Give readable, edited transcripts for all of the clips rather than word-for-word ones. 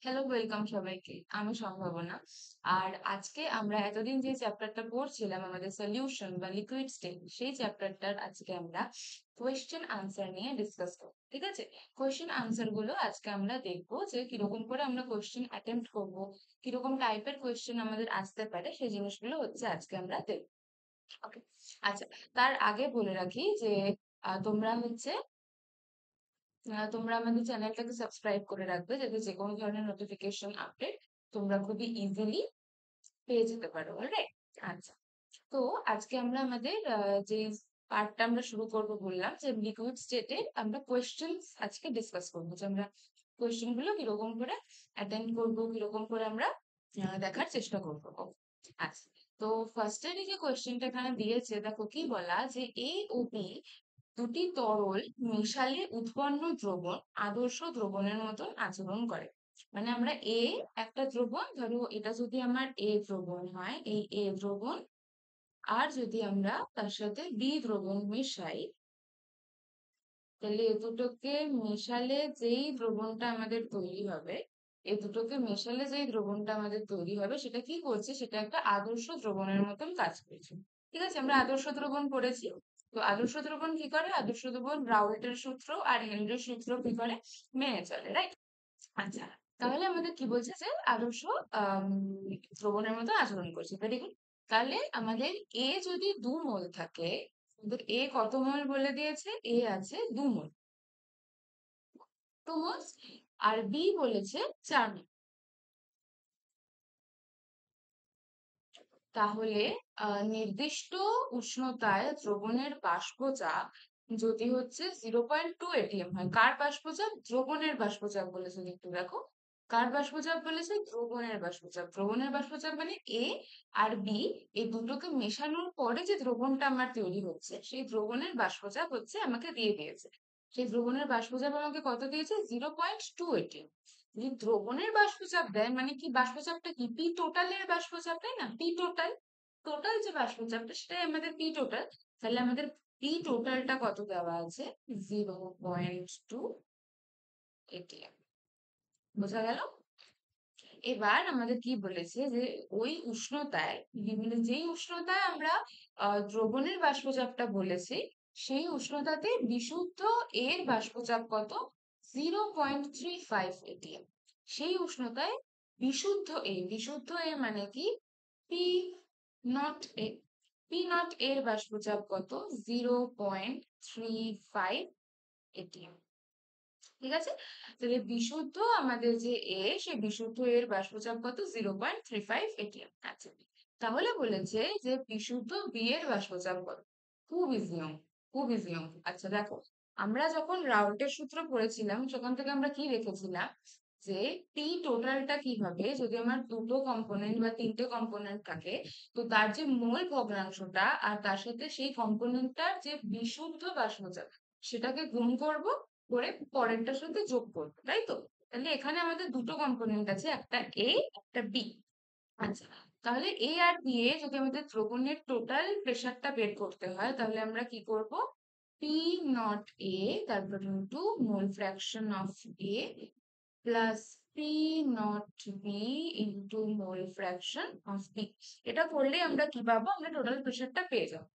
Hello, welcome সবাইকে। আমি সম্ভাবনা। আর আজকে আমরা এতদিন যে চ্যাপ্টারটা পড়ছিলাম আমাদের সলিউশন বা লিকুইড স্টেট, সেই চ্যাপ্টারটার আজকে আমরা কোয়েশ্চেন আনসার নিয়ে ডিসকাস করব। ঠিক আছে? কোয়েশ্চেন আনসার গুলো আজকে আমরা দেখবো যে কিরকম করে আমরা কোয়েশ্চেন অ্যাটেম্প্ট করব, কিরকম টাইপের কোয়েশ্চেন আমাদের আসতে পারে, সেই জিনিসগুলো হচ্ছে আজকে আমরা দেখবো। ওকে। আচ্ছা, তার আগে বলে রাখি যে তোমরা আমাদের চ্যানেলটাকে সাবস্ক্রাইব করে রাখবে, যাতে যে কোনো ধরনের নোটিফিকেশন আপডেট তোমরা খুবই ইজিলি পেয়ে যেতে পারো। অলরাইট? আচ্ছা, তো আজকে আমরা আমাদের যে পার্টটা আমরা শুরু করব, বললাম যে লিকুইড স্টেটে আমরা কোয়েশ্চেন আজকে ডিসকাস করবো, যে আমরা কোয়েশ্চেন গুলো কিরকম করে অ্যাটেন্ড করবো, কিরকম করে আমরা দেখার চেষ্টা করবো। আচ্ছা, তো ফার্স্টের যে কোয়েশ্চেনটা এখানে দিয়েছে, দেখো কি বলা, যে এ ও বি দুটি তরল মেশালে উৎপন্ন দ্রবণ আদর্শ দ্রবণের মতন আচরণ করে। মানে আমরা একটা দ্রবণ, ধরো এটা যদি আমার দ্রবণ হয়, এই দ্রবণ, আর যদি আমরা তার সাথে বি দ্রবণ মেশাই, তাহলে এ দুটোকে মেশালে যেই দ্রবণটা আমাদের তৈরি হবে, সেটা কি করছে, সেটা একটা আদর্শ দ্রবণের মতন কাজ করছে। ঠিক আছে, আমরা আদর্শ দ্রবণ পড়েছি। তো আদর্শ দ্রবণ কি করে? আদর্শ দ্রবণ রাউল্টের সূত্র আর হেনরির সূত্র কি করে, মেনে চলে, রাইট? আচ্ছা, তাহলে আমাদের কি বলছে, যে আদর্শ আম, দ্রবণের মতো আচরণ করছে। Very good. তাহলে আমাদের যদি 2 মোল থাকে, আমাদের কত মোল বলে দিয়েছে, আছে 2 মোল, 2 মোল, আর বি বলেছে 4 মোল। তাহলে নির্দিষ্ট উষ্ণতায় দ্রবণের বাষ্পচাপ যদি হচ্ছে 0.2 atm হয়, কার বাষ্পচাপ? দ্রবণের বাষ্পচাপ বলেছে, একটু দেখো। কার বাষ্পচাপ বলেছে? দ্রবণের বাষ্পচাপ। দ্রবণের বাষ্পচাপ মানে এ আর বি, এই দুটোকে মেশানোর পরে যে দ্রবণটা আমার তৈরি হচ্ছে, সেই দ্রবণের বাষ্পচাপ হচ্ছে আমাকে দিয়ে দিয়েছে। সেই দ্রবণের বাষ্পচাপ আমাকে কত দিয়েছে? 0.2 atm। যদি দ্রবণের বাষ্পচাপ দেয়, মানে কি, বাষ্পচাপটা কি? পি টোটালের বাষ্পচাপ, তাই না? পি টোটাল, টোটাল যে বাষ্পচাপটা, সেটাই আমাদের পি টোটাল। তাহলে আমাদের পি টোটালটা কত দেওয়া আছে? 0.2 atm। বোঝা গেল? এবার আমাদের কি বলেছে, যে ওই উষ্ণতায়, বিভিন্ন যেই উষ্ণতায় আমরা দ্রবণের বাষ্পচাপটা বলেছি, সেই উষ্ণতাতে বিশুদ্ধ এর বাষ্পচাপ কত? 0.35 atm। সেই উষ্ণতায় বিশুদ্ধ এ মানে কি, P naught A, P not এর বাষ্পচাপ কত? 0.35 atm। ঠিক আছে, তাহলে বিশুদ্ধ আমাদের যে সেই বিশুদ্ধ এর বাষ্পচাপ কত? 0.35 atm। আচ্ছা, তাহলে বলেছে যে বিশুদ্ধ বি এর বাষ্পচাপ কত। খুব ইজি অঙ্ক, খুব ইজি অঙ্ক। আচ্ছা দেখো, আমরা যখন রাউল্টের সূত্র পড়েছিলাম, সেখান থেকে আমরা কি রেখেছিলাম, যে পি টোটালটা কি হবে, যদি আমার দুটো কম্পোনেন্ট বা তিনটে কম্পোনেন্ট থাকে, তো তার যে মোল ভগ্নাংশটা আর তার সাথে সেই কম্পোনেন্টটার যে বিশুদ্ধ বাষ্পচাপ, সেটাকে গুণ করব, করে পরেরটার সাথে যোগ করবো, তাই তো? তাহলে এখানে আমাদের দুটো কম্পোনেন্ট আছে, একটা এ, একটা বি। আচ্ছা, তাহলে এ আর বি এ যদি আমাদের দ্রবণের টোটাল প্রেসারটা বের করতে হয়, তাহলে আমরা কি করব? পি নট এ, তারপর into mole fraction of A, plus P naught B into mole fraction of B. এটা করলে আমরা কি পাবো? আমরা টোটাল প্রেসারটা পেয়ে যাবো।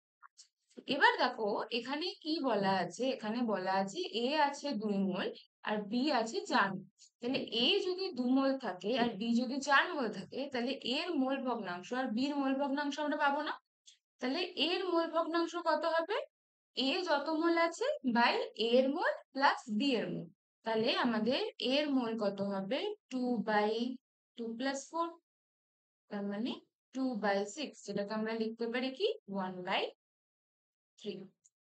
এবার দেখো, এখানে কি বলা আছে, এখানে বলা আছে এ আছে 2 মোল আর বি আছে 4 মোল। তাহলে এ যদি 2 মোল থাকে আর বি যদি 4 মোল থাকে, তাহলে এর মোল ভগ্নাংশ আর বির মোল ভগ্নাংশ আমরা পাবো না। তাহলে এর মোল ভগ্নাংশ কত হবে? এ যত মোল আছে বাই এর মোল প্লাস বি এর মোল। তাহলে আমাদের এর মোল কত হবে? 2/2 + 4, তার মানে 2/6, যেটাকে আমরা লিখতে পারি কি 1/3।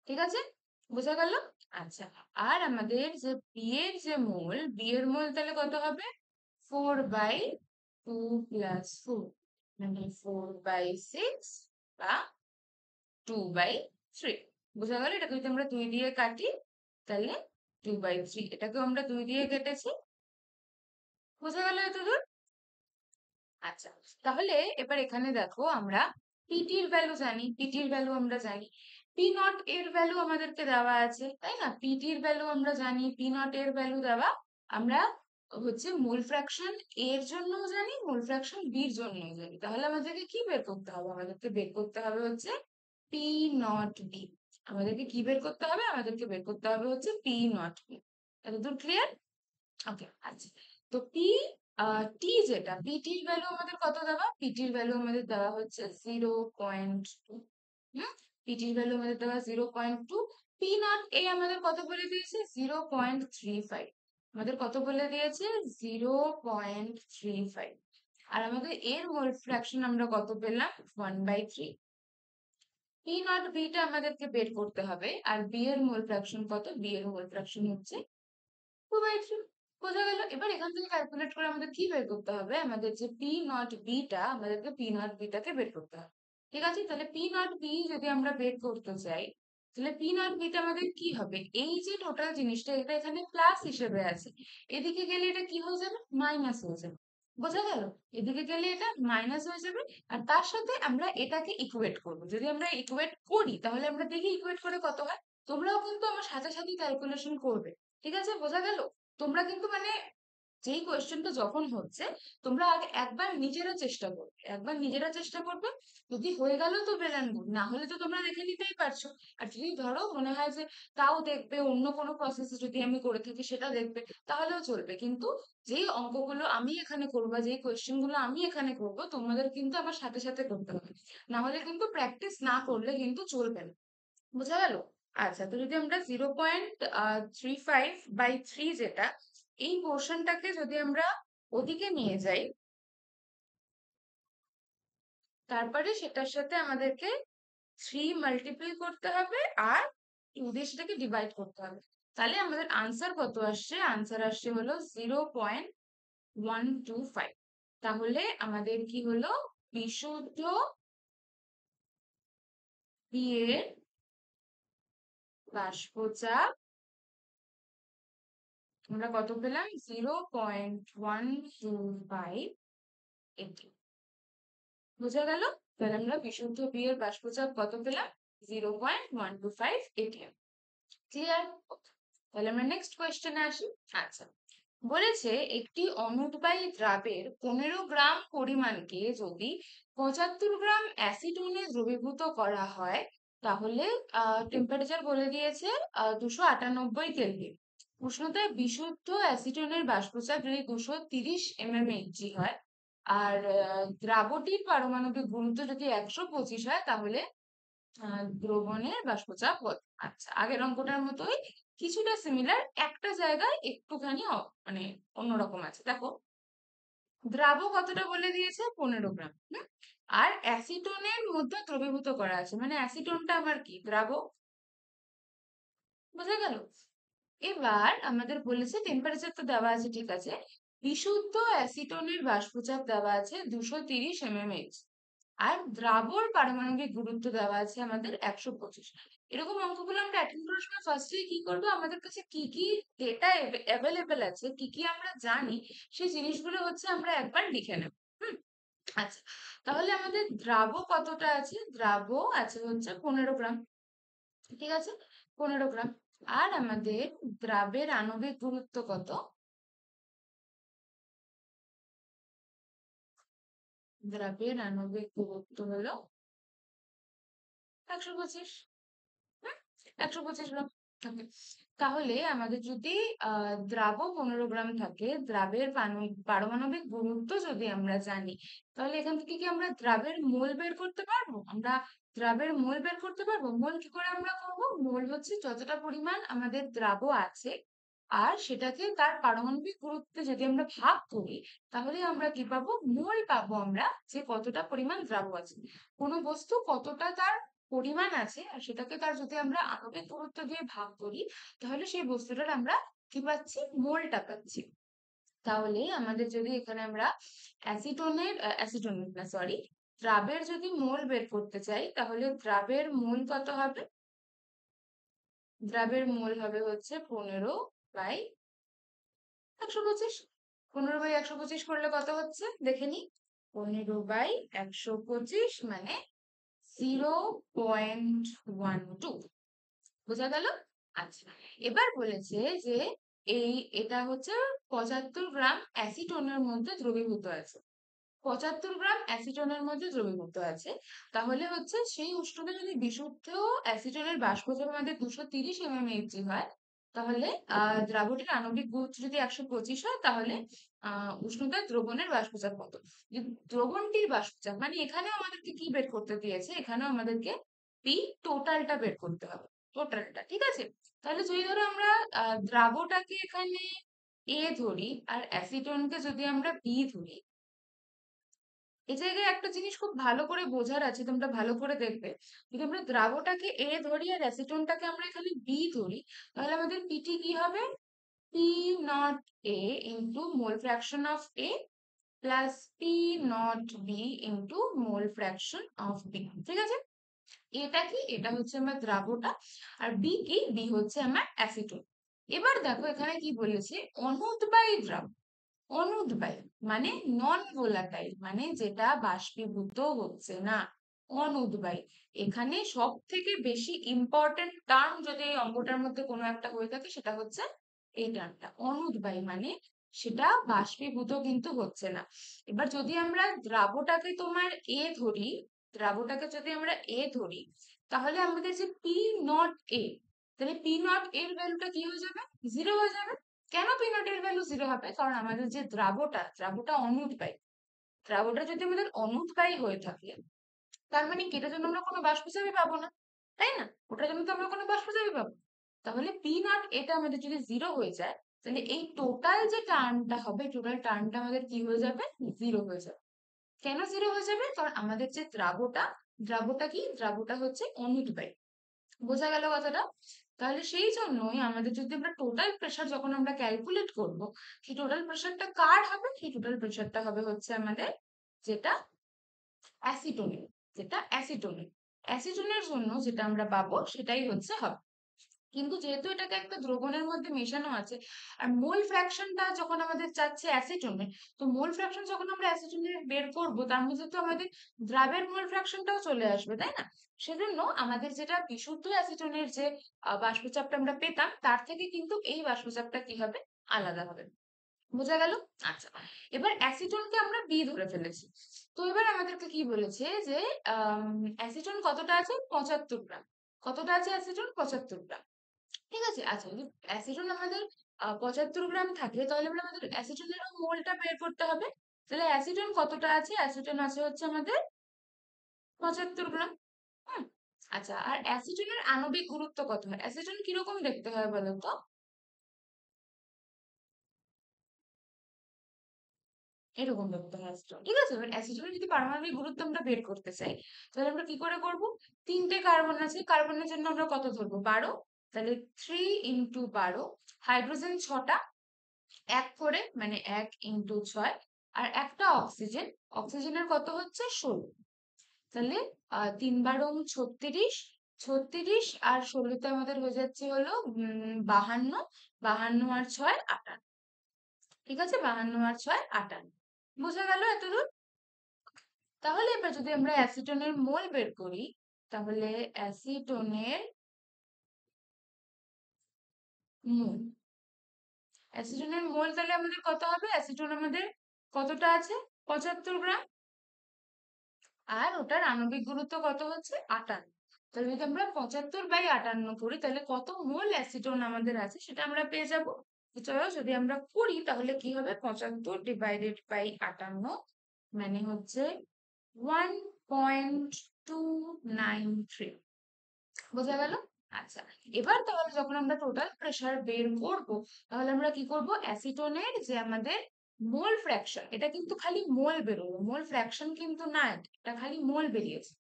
ঠিক আছে, বোঝা গেল? আচ্ছা, আর আমাদের যে বি এর মোল তাহলে কত হবে? 4/2 + 4, মানে 4/6 বা 2/3। বোঝা গেল? এটাকে যদি আমরা 2 দিয়ে কাটি, তাহলে 2/3। এটাকেও আমরা 2 দিয়ে কেটেছি। বোঝা গেল এতদূর? আচ্ছা, তাহলে এবার এখানে দেখো, আমরা পিটির ভ্যালু জানি, পিটির ভ্যালু আমরা জানি, পি নট এর ভ্যালু আমাদেরকে দেওয়া আছে, তাই না? পিটির ভ্যালু আমরা জানি, পি নট এর ভ্যালু দেওয়া। আমরা হচ্ছে মোল ফ্র্যাকশন এর জন্য জানি, মোল ফ্র্যাকশন বির জন্য জানি। তাহলে আমাদেরকে কি বের করতে হবে? আমাদেরকে বের করতে হবে হচ্ছে পি নট বি। আমাদেরকে কি বের করতে হবে? আমাদেরকে বের করতে হবে হচ্ছে পি নট বি। এতদূর ক্লিয়ার? ওকে, আচ্ছা। তো পি টি যেটা, পিটির ভ্যালু আমাদের কত দেওয়া? পিটির ভ্যালু আমাদের দেওয়া হচ্ছে 0.2। পিটির ভ্যালু আমাদের দেওয়া 0.2। পি নট এ আমাদের কত বলে দিয়েছে? 0.35। আমাদের কত বলে দিয়েছে? 0.35। আর আমাদের এর মোল ফ্র্যাকশন আমরা কত পেলাম? 1/3। পি নট বিটা আমাদেরকে বের করতে হবে। আর বি এর মোল ফ্র্যাকশন কত? বি এর মোল ফ্র্যাকশন হচ্ছে 2/3। বোঝা গেল? এবার এখান থেকে ক্যালকুলেট করে আমাদের কি বের করতে হবে? আমাদের যে পি নট বিটা, আমাদেরকে পি নট বিটাকে বের করতে হবে। ঠিক আছে? তাহলে পি নট বি যদি আমরা বের করতে চাই, তাহলে পি নট বিটা আমাদের কি হবে? এই যে টোটাল জিনিসটা, এটা এখানে প্লাস হিসেবে আছে, এদিকে গেলে এটা কি হয়ে যাবে? মাইনাস হয়ে যাবে। বোঝা গেল? এদিকে গেলে এটা মাইনাস হয়ে যাবে। আর তার সাথে আমরা এটাকে ইকুয়েট করবো। যদি আমরা ইকুয়েট করি, তাহলে আমরা দেখি ইকুয়েট করে কত হয়। তোমরাও কিন্তু আমার সাথে সাথে ক্যালকুলেশন করবে। ঠিক আছে? বোঝা গেল? তোমরা কিন্তু মানে যেই কোয়েশ্চেনটা যখন হচ্ছে, তোমরা আগে একবার নিজেরা চেষ্টা করবে, একবার নিজেরা চেষ্টা করবে। যদি হয়ে গেল তো বেল এন্ড গুড, না হলে তো তোমরা দেখে নিতেই পারছো। আর যদি ধরো মনে হয় যে তাও দেখবে, অন্য কোনো প্রসেস যদি আমি করে থাকি সেটা দেখবে, তাহলেও চলবে। কিন্তু যেই অঙ্কগুলো আমি এখানে করবো, যেই কোয়েশ্চেন গুলো আমি এখানে করব, তোমাদের কিন্তু আমার সাথে সাথে করতে হবে। না হলে কিন্তু প্র্যাকটিস না করলে কিন্তু চলবে না। বোঝা গেল? আচ্ছা, তো যদি আমরা 0.35/3 যেটা, এই পোর্শনটাকে যদি আমরা ওদিকে নিয়ে যাই, তারপরে সেটার সাথে আমাদেরকে 3 মাল্টিপ্লাই করতে হবে, আর 2 দিয়ে সেটাকে ডিভাইড করতে হবে। তাহলে আমাদের আনসার কত আসছে? আনসার আসছে হলো 0.125। তাহলে আমাদের কি হলো? বিশুদ্ধ বিয়ের বাষ্পচাপ আমরা কত পেলাম? 0.125 এটি। বোঝা গেল? তাহলে আমরা বিশুদ্ধ বিয়ের বাষ্পচাপ কত পেলাম? 0.125 এটিএম। ক্লিয়ার? তাহলে আমরা নেক্সট কোয়েশ্চেনে আসি। আচ্ছা, বলেছে একটি অনুদ্বায়ী দ্রাবের 15 গ্রাম পরিমাণকে যদি 75 গ্রাম অ্যাসিটনে দ্রবীভূত করা হয়, তাহলে টেম্পারেচার বলে দিয়েছে 298 কেলভিন। উষ্ণতায় বিশুদ্ধ অ্যাসিটনের বাষ্পচাপ যদি 230 mmHg হয়, আর দ্রাবটির পারমাণবিক গুরুত্ব যদি 125 হয়, তাহলে দ্রবণের বাষ্পচাপ কত? আচ্ছা, আগের অঙ্কটার মতোই কিছুটা সিমিলার, একটা জায়গায় একটুখানি মানে অন্যরকম আছে। দেখো, দ্রাব কতটা বলে দিয়েছে? 15 গ্রাম। আর অ্যাসিটনের মধ্যে দ্রবীভূত করা আছে, মানে অ্যাসিটনটা আবার কি? দ্রাব। বোঝা গেল? এবার আমাদের বলেছে টেম্পারেচার তো দেওয়া আছে, ঠিক আছে। বিশুদ্ধ অ্যাসিটনের বাষ্পচাপ দেওয়া আছে 230 mmH, আর দ্রাবর পারমাণবিক গুরুত্ব দেওয়া আছে আমাদের 125। এরকম অঙ্কগুলো আমরা অ্যাটেন্ড করার সময় ফার্স্টে কি করবো? আমাদের কাছে কি কি ডেটা অ্যাভেলেবেল আছে, কি কি আমরা জানি, সেই জিনিসগুলো হচ্ছে আমরা একবার লিখে নেব। হুম। আচ্ছা, তাহলে আমাদের দ্রাব কতটা আছে? দ্রাব আছে হচ্ছে 15 গ্রাম। ঠিক আছে? 15 গ্রাম। আর আমাদের দ্রাবের আণবিক গুরুত্ব কত? দ্রাবের আণবিক গুরুত্ব হলো 125। 125 গ্রাম। Okay. তাহলে আমাদের যদি দ্রাব 15 গ্রাম থাকে, দ্রাবের পারমাণবিক গুরুত্ব যদি আমরা জানি, তাহলে এখান থেকে কি আমরা দ্রাবের মোল বের করতে পারবো? আমরা দ্রাবের মোল বের করতে পারবো। মোল কি করে আমরা করব? মোল হচ্ছে যতটা পরিমাণ আমাদের দ্রাব আছে, আর সেটাকে তার পারমাণবিক গুরুত্বে যদি আমরা ভাগ করি, তাহলে আমরা কি পাবো? মোল পাবো আমরা, যে কতটা পরিমাণ দ্রাব আছে। কোনো বস্তু কতটা তার পরিমাণ আছে, আর সেটাকে তার যদি আমরা আণবিক গুরুত্ব দিয়ে ভাগ করি, তাহলে সেই বস্তুটার আমরা কি পাচ্ছি? মোলটা পাচ্ছি। তাহলে আমাদের যদি এখানে আমরা অ্যাসিটনের না, সরি, দ্রাবের যদি মোল বের করতে চাই, তাহলে দ্রাবের মোল কত হবে? দ্রাবের মোল হবে হচ্ছে 15/125। 15/125 করলে কত হচ্ছে দেখে নি? 15/125 মানে 0.12। বোঝা গেল? আচ্ছা, এবার বলেছে যে এটা হচ্ছে 75 গ্রাম অ্যাসিটোনের মধ্যে দ্রবীভূত আছে। 75 গ্রাম অ্যাসিটোনের মধ্যে দ্রবীভূত আছে। তাহলে হচ্ছে সেই উষ্ণতা যদি বিশুদ্ধ অ্যাসিটোনের বাষ্পচাপ আমাদের 230 mmHg হয়, তাহলে দ্রাবকের আণবিক গুরুত্ব যদি 125 হয়, তাহলে উষ্ণতা দ্রবণের বাষ্পচাপ কত? যদি দ্রবণটির বাষ্পচাপ মানে এখানেও আমাদেরকে কি বের করতে দিয়েছে, এখানেও আমাদেরকে পি টোটালটা বের করতে হবে, টোটালটা। ঠিক আছে? তাহলে যদি ধরো আমরা দ্রাবটাকে এখানে এ ধরি আর অ্যাসিটনকে যদি আমরা বি ধরি, এই জায়গায় একটা জিনিস খুব ভালো করে বোঝার আছে, তোমরা ভালো করে দেখবে। যদি আমরা দ্রাবটাকে এ ধরি আর অ্যাসিটনটাকে আমরা এখানে বি ধরি, তাহলে আমাদের পিটি কি হবে? P naught A into mole fraction of A plus P naught B into mole fraction of B. ঠিক আছে? এটা কি? এটা হচ্ছে আমার দ্রাবটা। আর বি কি? বি হচ্ছে আমার অ্যাসিটন। এবার দেখো এখানে কি বলেছে, অনুদ্বায়ী দ্রাব। অনুদ্বায়ী মানে নন ভোলাটাইল, মানে যেটা বাষ্পীভূত হচ্ছে না, অনুদ্বায়ী। এখানে সব থেকে বেশি ইম্পর্টেন্ট টার্ম যদি এই অঙ্কটার মধ্যে কোনো একটা হয়ে থাকে, সেটা হচ্ছে এই টার্মটা অনুদ্বায়ী, মানে সেটা বাষ্পীভূত কিন্তু হচ্ছে না। এবার যদি আমরা দ্রাবটাকে তোমার এ ধরি, দ্রাবটাকে যদি আমরা এ ধরি, তাহলে আমাদের যে পি নট এ, তাহলে পি নট এর ভ্যালুটা কি হয়ে যাবে? 0 হয়ে যাবে। কেন পি নট এর ভ্যালু 0 হবে? কারণ আমাদের যে দ্রাবটা অনুদ্বায়ী। দ্রাবটা যদি আমাদের অনুদ্বায়ী হয়ে থাকে, তার মানে কি এটার জন্য আমরা কোনো বাষ্পচাপই পাবো না, তাই না? ওটার জন্য তো আমরা কোনো বাষ্পচাপই পাবো। তাহলে পি নট এটা আমাদের যদি 0 হয়ে যায়, তাহলে এই টোটাল যে টার্মটা হবে, টোটাল টার্মটা আমাদের কি হয়ে যাবে? 0 হয়ে যাবে। কেন 0 হয়ে যাবে? কারণ আমাদের যে দ্রাবটা কি? দ্রাবটা হচ্ছে অনুদ্বায়ী। বোঝা গেল কথাটা? তাহলে সেই জন্যই আমাদের যদি আমরা টোটাল প্রেসার যখন আমরা ক্যালকুলেট করব, সেই টোটাল প্রেসারটা কার হবে? সেই টোটাল প্রেসারটা হবে হচ্ছে আমাদের যেটা অ্যাসিটোনের, যেটা অ্যাসিটোনের। অ্যাসিটোনের জন্য যেটা আমরা পাবো সেটাই হচ্ছে হবে। কিন্তু যেহেতু এটাকে একটা দ্রবণের মধ্যে মেশানো আছে, আর মোল ফ্র্যাকশনটা যখন আমাদের চাচ্ছে অ্যাসিটোনের, তো মোল ফ্র্যাকশন যখন আমরা অ্যাসিটোনের বের করব, তার মধ্যে তো আমাদের দ্রাবের মোল ফ্র্যাকশনটাও চলে আসবে, তাই না? সেজন্য আমাদের যেটা বিশুদ্ধ অ্যাসিটোনের যে বাষ্পচাপটা আমরা পেতাম, তার থেকে কিন্তু এই বাষ্পচাপটা কি হবে? আলাদা হবে। বোঝা গেল? আচ্ছা, এবার অ্যাসিটনকে আমরা বি ধরে ফেলেছি। তো এবার আমাদেরকে কি বলেছে যে অ্যাসিটন কতটা আছে? 75 গ্রাম। কতটা আছে অ্যাসিটন? 75 গ্রাম। ঠিক আছে? আচ্ছা, যদি অ্যাসিটন আমাদের 75 গ্রাম থাকে, তাহলে আমরা আমাদের অ্যাসিটনের মোলটা বের করতে হবে। তাহলে অ্যাসিটন কতটা আছে? অ্যাসিটন আছে হচ্ছে আমাদের 75 গ্রাম। হুম। আচ্ছা, আর অ্যাসিটনের আণবিক গুরুত্ব কত হয়? অ্যাসিটন কিরকম দেখতে হয় বলো তো? এরকম দেখতে হয় অ্যাসিটন। ঠিক আছে? এবার অ্যাসিটনের যদি পারমাণবিক গুরুত্ব আমরা বের করতে চাই, তাহলে আমরা কি করে করব? 3টে কার্বন আছে, কার্বনের জন্য আমরা কত ধরবো? 12। তাহলে 3 ইন্টু 12। হাইড্রোজেন 6টা, 1 করে, মানে 1 ইন্টু 6। আর একটা অক্সিজেন, অক্সিজেনের কত হচ্ছে? 16। তাহলে 3 12 36। 36 আর 16তে আমাদের হয়ে যাচ্ছে হলো 52। 52 আর 6 58। ঠিক আছে? 52 আর 6 58। বোঝা গেল এতদূর? তাহলে এবার যদি আমরা অ্যাসিটনের মোল বের করি, তাহলে অ্যাসিটনের মোল, অ্যাসিটনের মোল তাহলে আমাদের কত হবে? অ্যাসিটন আমাদের কতটা আছে? 75 গ্রাম। আর ওটার আণবিক গুরুত্ব কত হচ্ছে? 58। তাহলে যদি আমরা 75/58 করি, তাহলে কত মোল অ্যাসিটন আমাদের আছে সেটা আমরা পেয়ে যাব। চলো যদি আমরা করি, তাহলে কি হবে? 75/58 মানে হচ্ছে 1.293। বোঝা গেল? আচ্ছা, এবার তাহলে যখন আমরা টোটাল প্রেসার বের করব, তাহলে আমরা কি করব? অ্যাসিটোনের যে আমাদের মোল ফ্র্যাকশন, এটা কিন্তু খালি মোল বেরোলো, মোল ফ্র্যাকশন কিন্তু না, এটা খালি মোল বেরিয়েছে।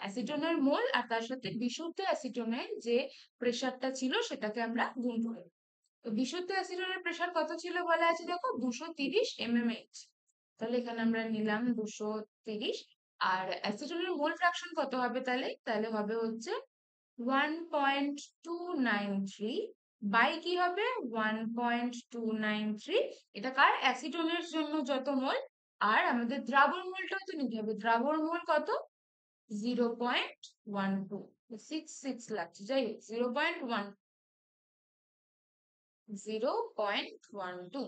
অ্যাসিটোনের মোল আর তার সাথে বিশুদ্ধ অ্যাসিটোনের যে প্রেসারটা ছিল সেটাকে আমরা গুণ করে দেব। তো বিশুদ্ধ অ্যাসিটোনের প্রেসার কত ছিল বলা আছে দেখো? 230 mmH। তাহলে এখানে আমরা নিলাম 230। আর অ্যাসিটোনের মোল ফ্র্যাকশন কত হবে তাহলে? তাহলে হবে হচ্ছে 1.293 বাই কি হবে? 1.293। এটা কার? অ্যাসিটোনের জন্য যত মোল। আর আমাদের দ্রাবণ মোলটাও তো নিতে হবে। দ্রাবণ মোল কত? 0.12। 66 লাগছে, যাই হোক 0.1। 0.12।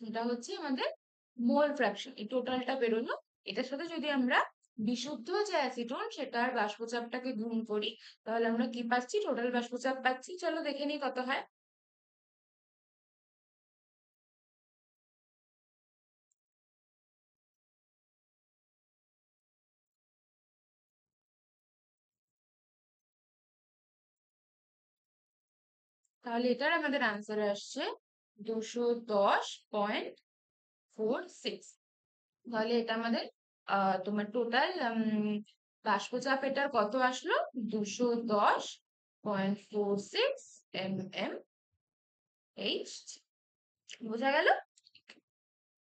এটা হচ্ছে আমাদের মোল ফ্র্যাকশন। এই টোটালটা বেরোলো। এটার সাথে যদি আমরা বিশুদ্ধ যে অ্যাসিটন সেটার বাষ্পচাপটাকে গুণ করি, তাহলে আমরা কি পাচ্ছি? টোটাল বাষ্পচাপ পাচ্ছি। চলো দেখে নিই কত হয়। তাহলে এটার আমাদের আনসার আসছে 210.46। তাহলে এটা আমাদের তোমার টোটাল বাষ্পচাপ এটার কত আসলো? 210.46 mm। বোঝা গেল?